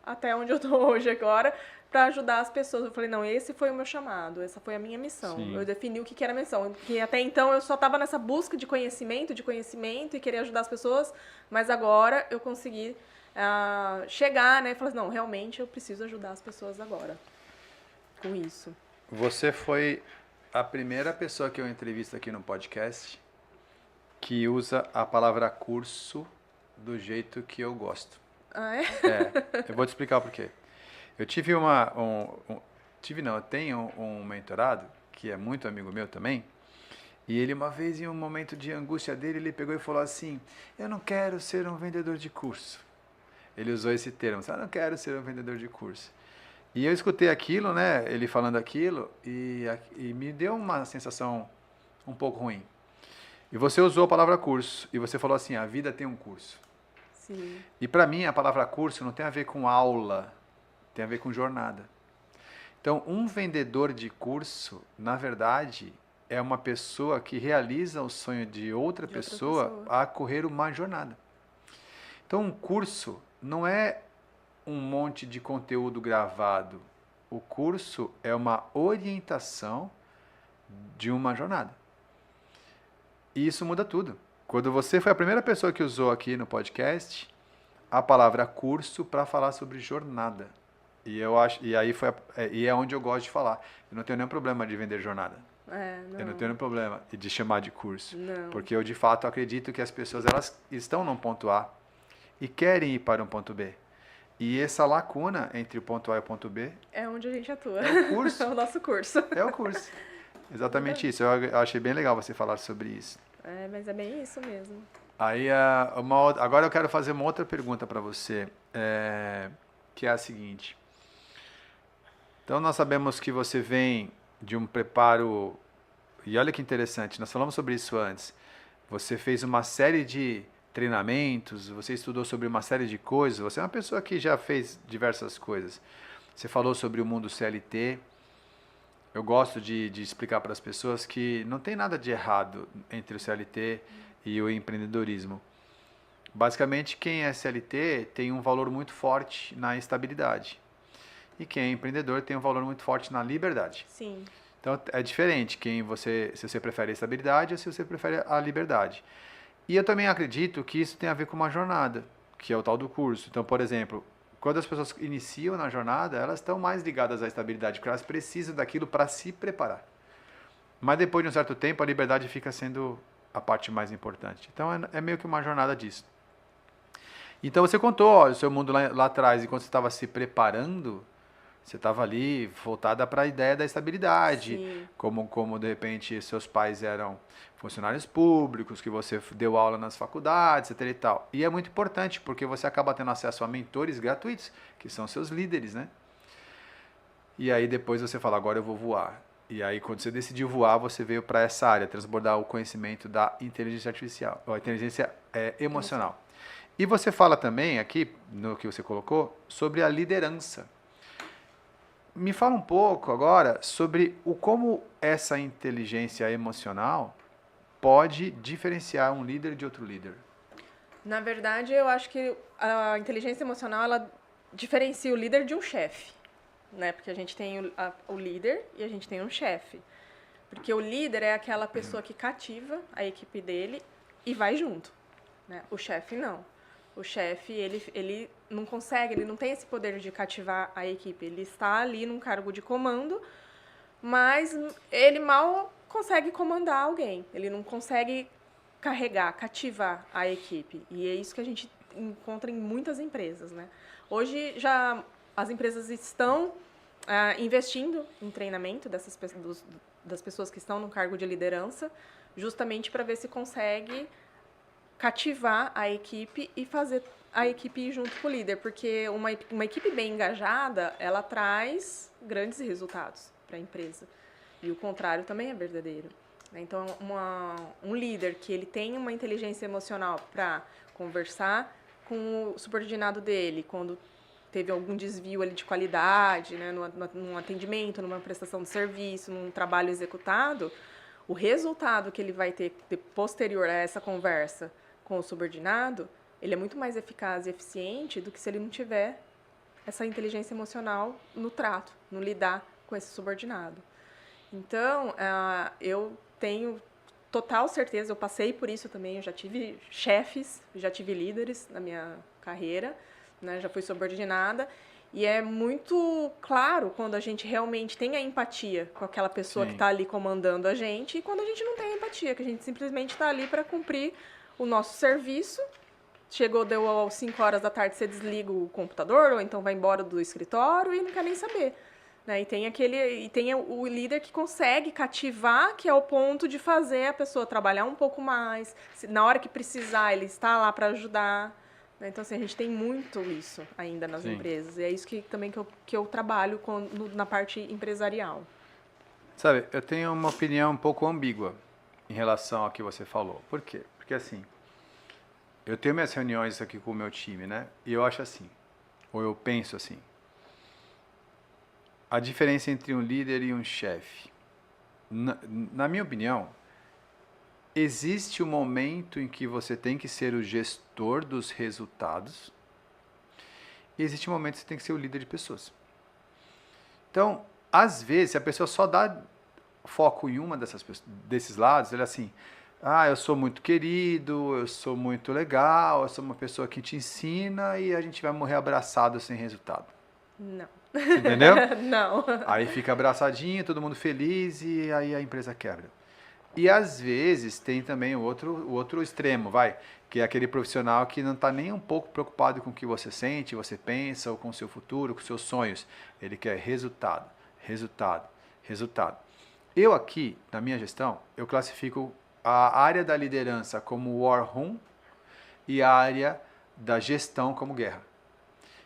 até onde eu tô hoje agora para ajudar as pessoas. Eu falei, não, esse foi o meu chamado, essa foi a minha missão. Sim. Eu defini o que era a missão, porque até então eu só estava nessa busca de conhecimento e querer ajudar as pessoas, mas agora eu consegui chegar, né, e falar assim, não, realmente eu preciso ajudar as pessoas agora com isso. Você foi a primeira pessoa que eu entrevisto aqui no podcast que usa a palavra curso do jeito que eu gosto. Ah, é? Eu vou te explicar o porquê. Eu tive eu tenho um mentorado que é muito amigo meu também. E ele uma vez, em um momento de angústia dele, ele pegou e falou assim, eu não quero ser um vendedor de curso. Ele usou esse termo, eu não quero ser um vendedor de curso. E eu escutei aquilo, né, ele falando aquilo, e me deu uma sensação um pouco ruim. E você usou a palavra curso, e você falou assim, a vida tem um curso. Sim. E para mim, a palavra curso não tem a ver com aula, tem a ver com jornada. Então, um vendedor de curso, na verdade, é uma pessoa que realiza o sonho de outra pessoa a correr uma jornada. Então, um curso não é um monte de conteúdo gravado. O curso é uma orientação de uma jornada. E isso muda tudo. Quando você foi a primeira pessoa que usou aqui no podcast a palavra curso para falar sobre jornada. E eu acho, e aí é onde eu gosto de falar. Eu não tenho nenhum problema de vender jornada. Eu não tenho nenhum problema de chamar de curso. Não. Porque eu de fato acredito que as pessoas elas estão num ponto A e querem ir para um ponto B. E essa lacuna entre o ponto A e o ponto B é onde a gente atua. É o curso. É o nosso curso. É o curso. Exatamente isso. Eu achei bem legal você falar sobre isso. Mas é bem isso mesmo. Aí, agora eu quero fazer uma outra pergunta para você, que é a seguinte. Então, nós sabemos que você vem de um preparo, e olha que interessante, nós falamos sobre isso antes. Você fez uma série de treinamentos, você estudou sobre uma série de coisas, você é uma pessoa que já fez diversas coisas. Você falou sobre o mundo CLT. Eu gosto de explicar para as pessoas que não tem nada de errado entre o CLT e o empreendedorismo. Basicamente, quem é CLT tem um valor muito forte na estabilidade. E quem é empreendedor tem um valor muito forte na liberdade. Sim. Então, é diferente se você prefere a estabilidade ou se você prefere a liberdade. E eu também acredito que isso tem a ver com uma jornada, que é o tal do curso. Então, por exemplo, quando as pessoas iniciam na jornada, elas estão mais ligadas à estabilidade, porque elas precisam daquilo para se preparar. Mas depois de um certo tempo, a liberdade fica sendo a parte mais importante. Então, é meio que uma jornada disso. Então, você contou o seu mundo lá atrás, enquanto você estava se preparando, você estava ali voltada para a ideia da estabilidade, como de repente seus pais eram funcionários públicos, que você deu aula nas faculdades, etc e tal. E é muito importante, porque você acaba tendo acesso a mentores gratuitos, que são seus líderes, né? E aí depois você fala, agora eu vou voar. E aí quando você decidiu voar, você veio para essa área, transbordar o conhecimento da inteligência artificial, ou a inteligência emocional. E você fala também aqui, no que você colocou, sobre a liderança. Me fala um pouco agora sobre como essa inteligência emocional pode diferenciar um líder de outro líder. Na verdade, eu acho que a inteligência emocional ela diferencia o líder de um chefe, né? Porque a gente tem o líder e a gente tem um chefe. Porque o líder é aquela pessoa que cativa a equipe dele e vai junto, né? O chefe não. O chefe, ele não consegue, ele não tem esse poder de cativar a equipe. Ele está ali num cargo de comando, mas ele mal consegue comandar alguém. Ele não consegue carregar, cativar a equipe. E é isso que a gente encontra em muitas empresas, né? Hoje, já as empresas estão investindo em treinamento das pessoas que estão no cargo de liderança, justamente para ver se consegue cativar a equipe e fazer a equipe ir junto com o líder, porque uma equipe bem engajada, ela traz grandes resultados para a empresa. E o contrário também é verdadeiro. Então, um líder que ele tem uma inteligência emocional para conversar com o subordinado dele, quando teve algum desvio ali de qualidade, né, num atendimento, numa prestação de serviço, num trabalho executado, o resultado que ele vai ter posterior a essa conversa com o subordinado, ele é muito mais eficaz e eficiente do que se ele não tiver essa inteligência emocional no trato, no lidar com esse subordinado. Então, eu tenho total certeza, eu passei por isso também, eu já tive chefes, já tive líderes na minha carreira, né, já fui subordinada, e é muito claro quando a gente realmente tem a empatia com aquela pessoa que está ali comandando a gente, e quando a gente não tem empatia, que a gente simplesmente está ali para cumprir o nosso serviço. Deu às 5 horas da tarde, você desliga o computador, ou então vai embora do escritório e não quer nem saber. Né? E tem o líder que consegue cativar, que é o ponto de fazer a pessoa trabalhar um pouco mais. Na hora que precisar, ele está lá para ajudar. Né? Então, assim, a gente tem muito isso ainda nas empresas. E é isso que eu trabalho na parte empresarial. Sabe, eu tenho uma opinião um pouco ambígua em relação ao que você falou. Por quê? Porque, assim, eu tenho minhas reuniões aqui com o meu time, né? E eu acho assim, ou eu penso assim, a diferença entre um líder e um chefe. na minha opinião, existe um momento em que você tem que ser o gestor dos resultados e existe um momento que você tem que ser o líder de pessoas. Então, às vezes, se a pessoa só dá foco em uma desses lados, ele é assim, eu sou muito querido, eu sou muito legal, eu sou uma pessoa que te ensina e a gente vai morrer abraçado sem resultado. Não. Você entendeu? Não. Aí fica abraçadinho, todo mundo feliz e aí a empresa quebra. E às vezes tem também o outro extremo, que é aquele profissional que não está nem um pouco preocupado com o que você sente, você pensa, ou com o seu futuro, com os seus sonhos. Ele quer resultado, resultado, resultado. Eu aqui, na minha gestão, eu classifico a área da liderança como war room e a área da gestão como guerra.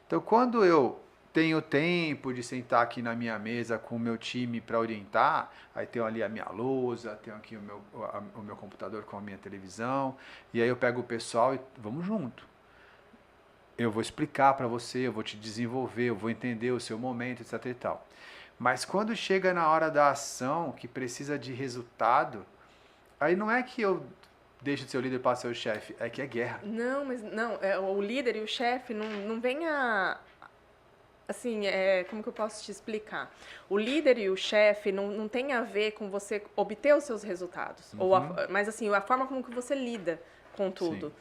Então, quando eu tenho tempo de sentar aqui na minha mesa com o meu time para orientar, aí tenho ali a minha lousa, tenho aqui o meu computador com a minha televisão, e aí eu pego o pessoal e vamos junto. Eu vou explicar para você, eu vou te desenvolver, eu vou entender o seu momento, etc e tal. Mas quando chega na hora da ação, que precisa de resultado, aí não é que eu deixo de ser o líder para ser o chefe, é que é guerra. Não, mas não, o líder e o chefe não vem assim, como que eu posso te explicar? O líder e o chefe não tem a ver com você obter os seus resultados. Mas assim, a forma como que você lida com tudo.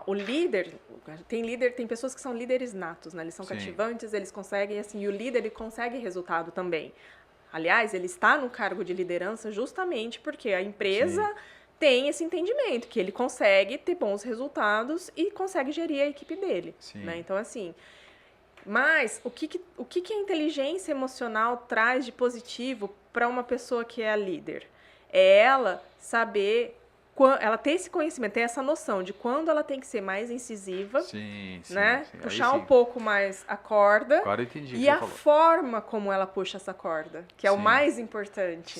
O líder, tem pessoas que são líderes natos, né? Eles são cativantes, eles conseguem, assim, e o líder ele consegue resultado também. Aliás, ele está no cargo de liderança justamente porque a empresa tem esse entendimento, que ele consegue ter bons resultados e consegue gerir a equipe dele. Né? Então, assim, mas o que a inteligência emocional traz de positivo para uma pessoa que é a líder? É ela saber, ela ter esse conhecimento, ter essa noção de quando ela tem que ser mais incisiva, né? Puxar um pouco mais a corda. Agora eu entendi e a forma como ela puxa essa corda, que é o mais importante.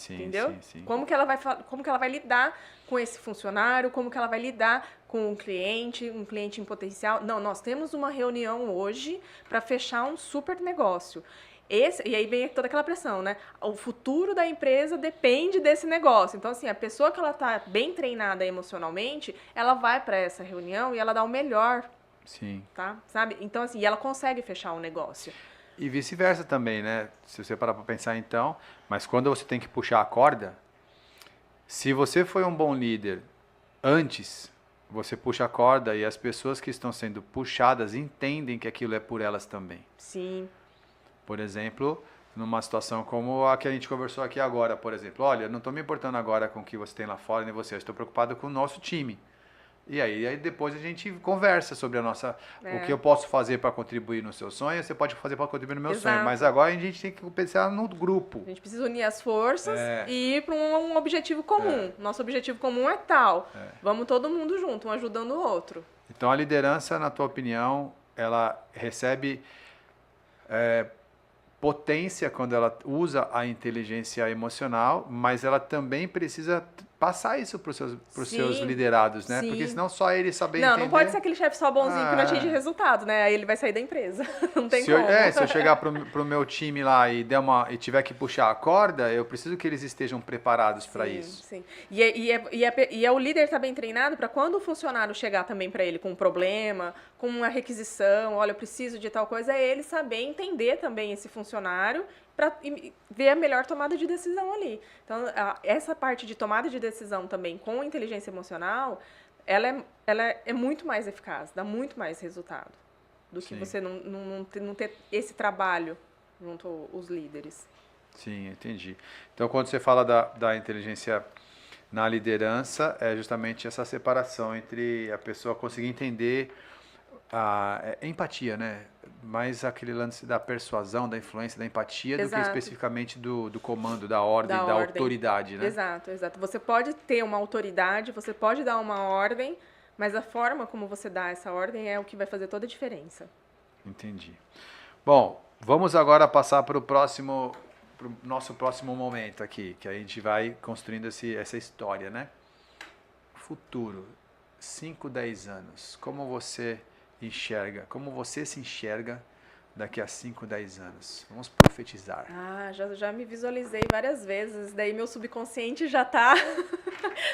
Entendeu? Como que ela vai lidar com esse funcionário, como que ela vai lidar com um cliente em potencial. Não, nós temos uma reunião hoje para fechar um super negócio. E aí vem toda aquela pressão, né? O futuro da empresa depende desse negócio. Então, assim, a pessoa que ela tá bem treinada emocionalmente, ela vai para essa reunião e ela dá o melhor. Tá? Sabe? Então, assim, e ela consegue fechar o negócio. E vice-versa também, né? Se você parar para pensar então, mas quando você tem que puxar a corda, se você foi um bom líder antes, você puxa a corda e as pessoas que estão sendo puxadas entendem que aquilo é por elas também. Por exemplo, numa situação como a que a gente conversou aqui agora, por exemplo. Olha, não estou me importando agora com o que você tem lá fora, nem você. Eu estou preocupado com o nosso time. E aí depois a gente conversa sobre o que eu posso fazer para contribuir no seu sonho, você pode fazer para contribuir no meu sonho. Mas agora a gente tem que pensar no grupo. A gente precisa unir as forças e ir para um objetivo comum. Nosso objetivo comum é tal. Vamos todo mundo junto, um ajudando o outro. Então a liderança, na tua opinião, ela recebe potência quando ela usa a inteligência emocional, mas ela também precisa passar isso para os seus liderados, né? Porque senão só ele saber entender... Não pode ser aquele chefe só bonzinho que não atinge resultado, né? Aí ele vai sair da empresa. Não tem como. Se eu chegar pro meu time lá e tiver que puxar a corda, eu preciso que eles estejam preparados para isso. E o líder tá bem treinado para quando o funcionário chegar também para ele com um problema, com uma requisição, olha, eu preciso de tal coisa, é ele saber entender também esse funcionário para ver a melhor tomada de decisão ali. Então, essa parte de tomada de decisão também com inteligência emocional, ela é muito mais eficaz, dá muito mais resultado do que você não ter esse trabalho junto aos líderes. Sim, entendi. Então, quando você fala da inteligência na liderança, é justamente essa separação entre a pessoa conseguir entender a empatia, né? Mais aquele lance da persuasão, da influência, da empatia, do que especificamente do comando, da ordem, da autoridade, né? Exato. Você pode ter uma autoridade, você pode dar uma ordem, mas a forma como você dá essa ordem é o que vai fazer toda a diferença. Entendi. Bom, vamos agora passar para o nosso próximo momento aqui, que a gente vai construindo essa história, né? Futuro, 5, 10 anos, como você se enxerga daqui a 5, 10 anos? Vamos profetizar. Ah, já me visualizei várias vezes, daí meu subconsciente já tá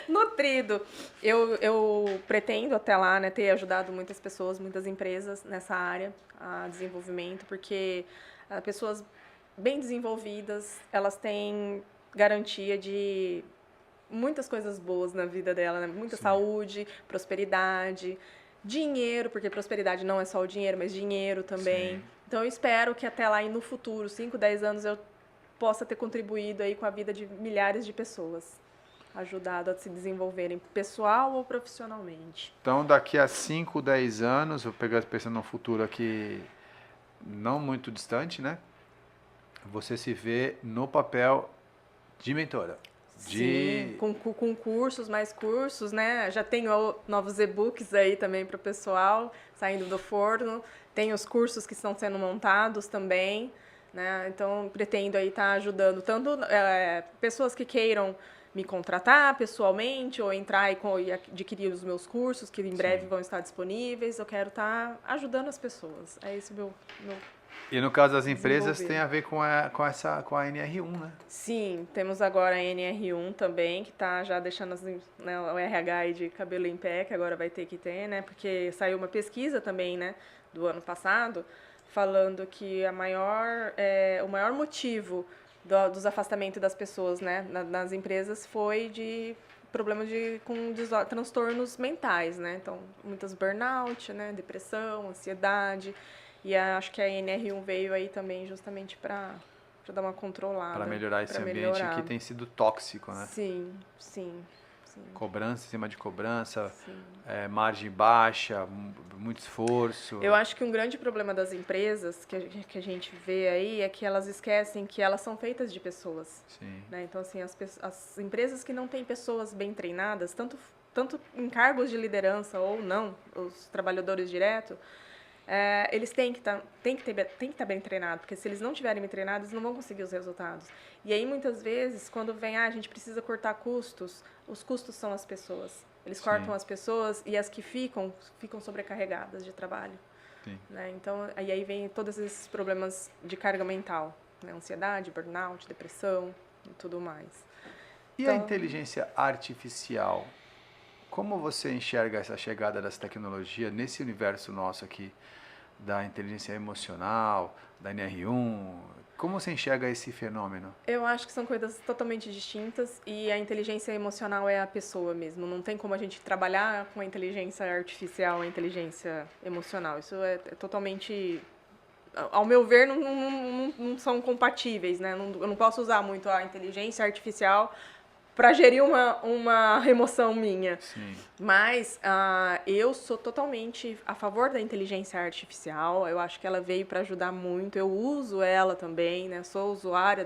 nutrido. Eu pretendo até lá, né, ter ajudado muitas pessoas, muitas empresas nessa área, a desenvolvimento, porque pessoas bem desenvolvidas, elas têm garantia de muitas coisas boas na vida dela, né? Muita Sim. saúde, prosperidade, dinheiro, porque prosperidade não é só o dinheiro, mas dinheiro também. Sim. Então eu espero que até lá e no futuro, 5, 10 anos, eu possa ter contribuído aí com a vida de milhares de pessoas, ajudado a se desenvolverem pessoal ou profissionalmente. Então, daqui a 5, 10 anos, vou pegar pensando no futuro aqui, não muito distante, né? Você se vê no papel de mentora. Sim, com cursos, mais cursos, né? Já tenho novos e-books aí também para o pessoal, saindo do forno. Tem os cursos que estão sendo montados também, né? Então, pretendo aí estar ajudando tanto pessoas que queiram me contratar pessoalmente ou entrar e adquirir os meus cursos, que em breve vão estar disponíveis. Eu quero estar ajudando as pessoas. É esse o meu E no caso das empresas tem a ver com a NR1, né? Sim, temos agora a NR1 também, que está já deixando o RH aí de cabelo em pé, que agora vai ter que ter, né? Porque saiu uma pesquisa também, né, do ano passado, falando que o maior motivo dos afastamentos das pessoas, né, nas empresas foi de problema com transtornos mentais, né? Então, muitas burnout, né, depressão, ansiedade. E acho que a NR1 veio aí também justamente para dar uma controlada. Para melhorar esse ambiente que tem sido tóxico, né? Sim, sim. Cobrança em cima de cobrança, margem baixa, muito esforço. Eu acho que um grande problema das empresas que a gente vê aí é que elas esquecem que elas são feitas de pessoas. Sim. Né? Então, assim, as empresas que não têm pessoas bem treinadas, tanto em cargos de liderança ou não, os trabalhadores direto, eles têm que estar bem treinados, porque se eles não estiverem bem treinados, eles não vão conseguir os resultados. E aí, muitas vezes, quando vem, a gente precisa cortar custos, os custos são as pessoas. Eles cortam as pessoas e as que ficam sobrecarregadas de trabalho. Sim. Né? Então, aí vem todos esses problemas de carga mental, né? Ansiedade, burnout, depressão e tudo mais. E a inteligência artificial? Como você enxerga essa chegada dessa tecnologia nesse universo nosso aqui, da inteligência emocional, da NR1? Como você enxerga esse fenômeno? Eu acho que são coisas totalmente distintas e a inteligência emocional é a pessoa mesmo. Não tem como a gente trabalhar com a inteligência artificial, a inteligência emocional. Isso é totalmente... Ao meu ver, não são compatíveis, né? Eu não posso usar muito a inteligência artificial para gerir uma emoção minha. Sim. Mas eu sou totalmente a favor da inteligência artificial. Eu acho que ela veio para ajudar muito. Eu uso ela também, né? Sou usuária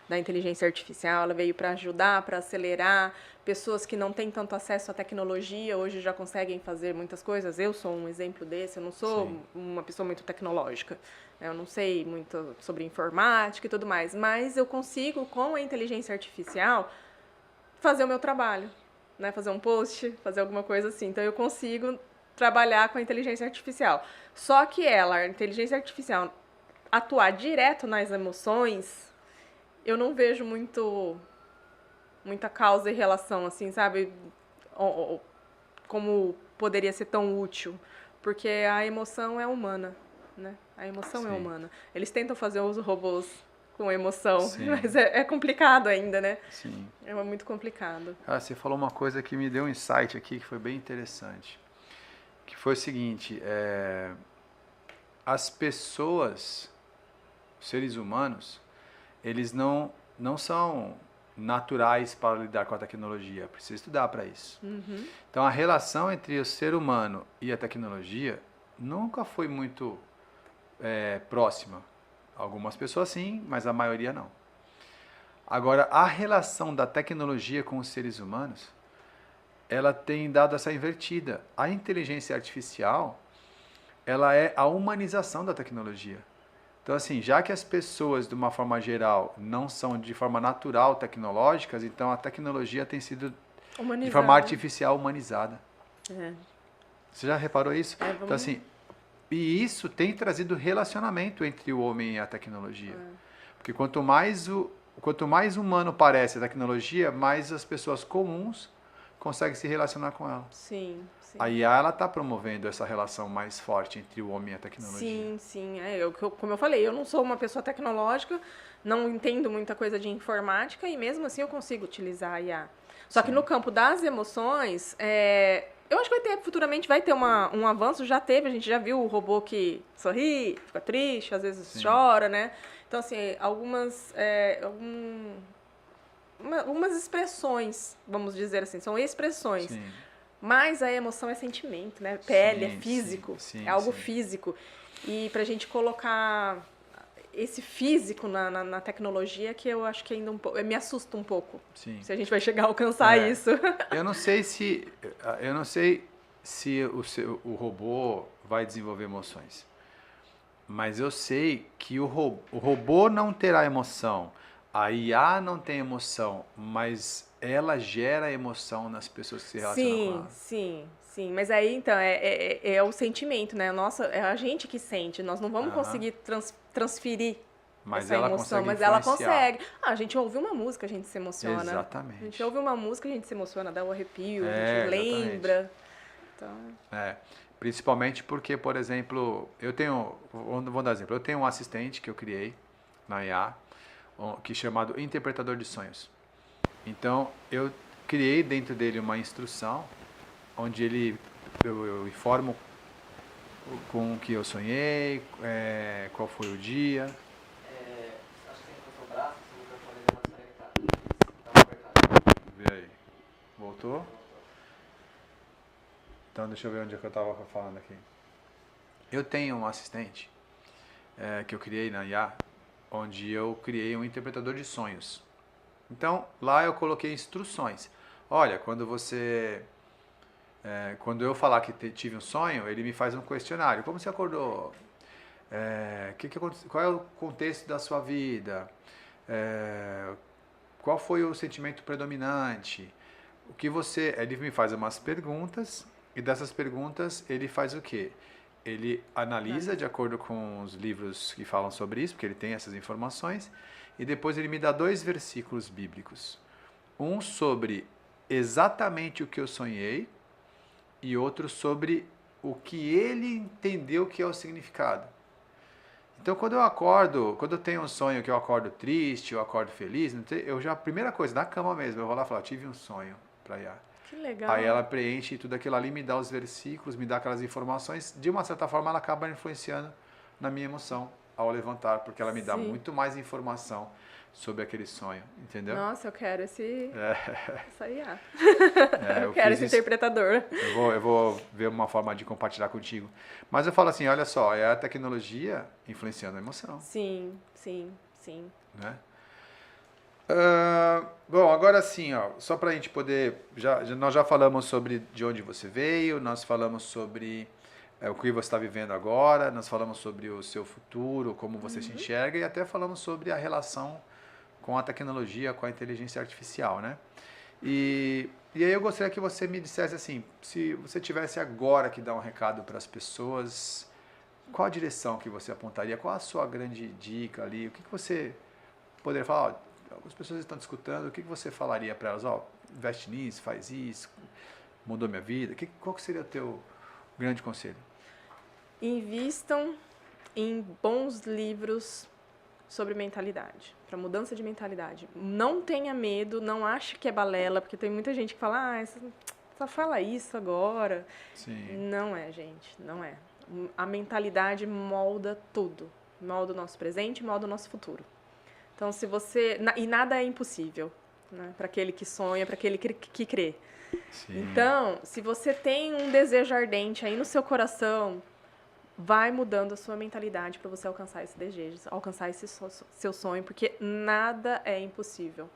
da inteligência artificial. Ela veio para ajudar, para acelerar. Pessoas que não têm tanto acesso à tecnologia hoje já conseguem fazer muitas coisas. Eu sou um exemplo desse. Eu não sou uma pessoa muito tecnológica. Eu não sei muito sobre informática e tudo mais. Mas eu consigo, com a inteligência artificial, fazer o meu trabalho, né? Fazer um post, fazer alguma coisa assim. Então, eu consigo trabalhar com a inteligência artificial. Só que a inteligência artificial, atuar direto nas emoções, eu não vejo muita causa e relação, assim, sabe? Como poderia ser tão útil. Porque a emoção é humana, né? A emoção é humana. Eles tentam fazer os robôs com emoção, mas é complicado ainda, né? Sim. É muito complicado. Você falou uma coisa que me deu um insight aqui que foi bem interessante, que foi o seguinte, as pessoas, os seres humanos, eles não são naturais para lidar com a tecnologia, precisa estudar para isso. Uhum. Então a relação entre o ser humano e a tecnologia nunca foi muito próxima. Algumas pessoas sim, mas a maioria não. Agora, a relação da tecnologia com os seres humanos, ela tem dado essa invertida. A inteligência artificial, ela é a humanização da tecnologia. Então, assim, já que as pessoas, de uma forma geral, não são de forma natural tecnológicas, então a tecnologia tem sido, de forma artificial, humanizada. Você já reparou isso? Vamos... Então, assim, E isso tem trazido relacionamento entre o homem e a tecnologia. Porque quanto mais humano parece a tecnologia, mais as pessoas comuns conseguem se relacionar com ela. Sim, sim. A IA, ela está promovendo essa relação mais forte entre o homem e a tecnologia. Sim, sim. Como eu falei, eu não sou uma pessoa tecnológica, não entendo muita coisa de informática e mesmo assim eu consigo utilizar a IA. Só que no campo das emoções, eu acho que futuramente vai ter um avanço, já teve, a gente já viu o robô que sorri, fica triste, às vezes chora, né? Então, assim, algumas expressões, vamos dizer assim, são expressões. Sim. Mas a emoção é sentimento, né? Pele, Sim, é físico, sim, é algo sim. físico. E pra gente colocar esse físico na tecnologia, que eu acho que ainda me assusta um pouco. Sim. Se a gente vai chegar a alcançar isso. Eu não sei se o robô vai desenvolver emoções. Mas eu sei que o robô não terá emoção. A IA não tem emoção, mas ela gera emoção nas pessoas que se relacionam com ela. Sim. Mas aí, então, é o sentimento, né? Nossa, é a gente que sente. Nós não vamos conseguir transferir Mas essa ela emoção, consegue mas ela influenciar. consegue. A gente ouve uma música, a gente se emociona. Exatamente. A gente ouve uma música, a gente se emociona, dá um arrepio, a gente Exatamente. lembra. Então... Principalmente porque, por exemplo, vou dar exemplo, eu tenho um assistente que eu criei na IA, que é chamado interpretador de sonhos. Então, eu criei dentro dele uma instrução onde eu informo com o que eu sonhei, qual foi o dia. Acho que tem que botar o braço, o microfone desconectado. Dá uma apertada. Vê aí. Voltou? Então, deixa eu ver onde é que eu estava falando aqui. Eu tenho um assistente que eu criei na IA, onde eu criei um interpretador de sonhos. Então, lá eu coloquei instruções. Olha, quando eu falar que tive um sonho, ele me faz um questionário. Como você acordou? Qual é o contexto da sua vida? Qual foi o sentimento predominante? Ele me faz umas perguntas e dessas perguntas ele faz o quê? Ele analisa de acordo com os livros que falam sobre isso, porque ele tem essas informações, e depois ele me dá 2 versículos bíblicos. Um sobre exatamente o que eu sonhei e outro sobre o que ele entendeu que é o significado. Então, quando eu tenho um sonho que eu acordo triste, eu acordo feliz, a primeira coisa, na cama mesmo, eu vou lá e falo, tive um sonho para IA. Que legal. Aí ela preenche tudo aquilo ali, me dá os versículos, me dá aquelas informações. De uma certa forma, ela acaba influenciando na minha emoção ao levantar, porque ela me dá muito mais informação sobre aquele sonho, entendeu? Nossa, eu quero essa IA. Eu fiz quero esse interpretador. Eu vou ver uma forma de compartilhar contigo. Mas eu falo assim, olha só, é a tecnologia influenciando a emoção. Sim. Né? Bom, agora sim, só para a gente poder... nós já falamos sobre de onde você veio, nós falamos sobre o que você está vivendo agora, nós falamos sobre o seu futuro, como você se enxerga, e até falamos sobre a relação com a tecnologia, com a inteligência artificial, né? E aí eu gostaria que você me dissesse assim, se você tivesse agora que dar um recado para as pessoas, qual a direção que você apontaria? Qual a sua grande dica ali? O que você poderia falar? Algumas pessoas estão te escutando, o que você falaria para elas? Investe nisso, faz isso, mudou minha vida. Qual que seria o teu grande conselho? Invistam em bons livros sobre mentalidade, para mudança de mentalidade. Não tenha medo, não ache que é balela, porque tem muita gente que fala, só fala isso agora. Sim. Não é, gente, não é. A mentalidade molda tudo. Molda o nosso presente, molda o nosso futuro. Então, e nada é impossível, né? Para aquele que sonha, para aquele que crê. Sim. Então, se você tem um desejo ardente aí no seu coração, vai mudando a sua mentalidade para você alcançar esse desejo, alcançar esse seu sonho, porque nada é impossível.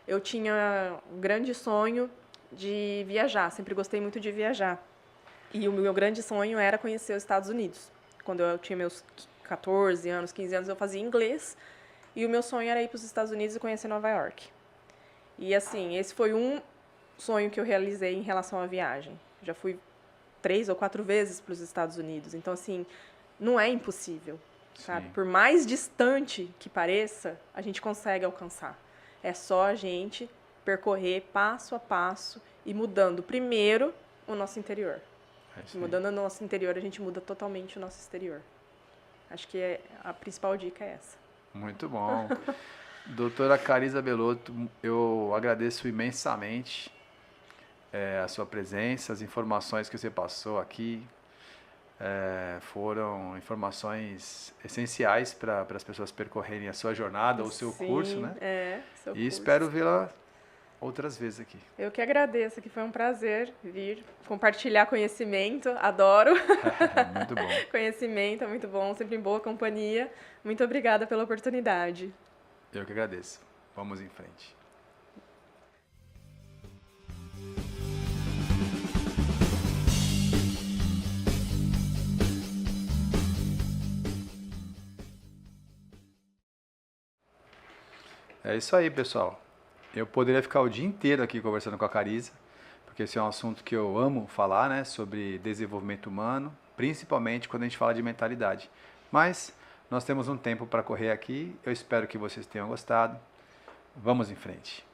Eu tinha um grande sonho de viajar, sempre gostei muito de viajar. E o meu grande sonho era conhecer os Estados Unidos. Quando eu tinha meus 14 anos, 15 anos, eu fazia inglês, e o meu sonho era ir para os Estados Unidos e conhecer Nova York. E assim, esse foi um sonho que eu realizei em relação à viagem. Já fui 3 ou 4 vezes para os Estados Unidos. Então, assim, não é impossível, sabe? Sim. Por mais distante que pareça, a gente consegue alcançar. É só a gente percorrer passo a passo e mudando primeiro o nosso interior. É isso aí. Mudando o nosso interior, a gente muda totalmente o nosso exterior. Acho que a principal dica é essa. Muito bom. Doutora Cariza Belotto, eu agradeço imensamente a sua presença, as informações que você passou aqui. Foram informações essenciais para as pessoas percorrerem a sua jornada, o seu Sim, curso, né? Seu E curso. espero vê-la outras vezes aqui. Eu que agradeço, que foi um prazer vir compartilhar conhecimento, adoro. Muito bom. Conhecimento é muito bom, sempre em boa companhia. Muito obrigada pela oportunidade. Eu que agradeço. Vamos em frente. É isso aí, pessoal. Eu poderia ficar o dia inteiro aqui conversando com a Cariza, porque esse é um assunto que eu amo falar, né, sobre desenvolvimento humano, principalmente quando a gente fala de mentalidade. Mas nós temos um tempo para correr aqui. Eu espero que vocês tenham gostado. Vamos em frente.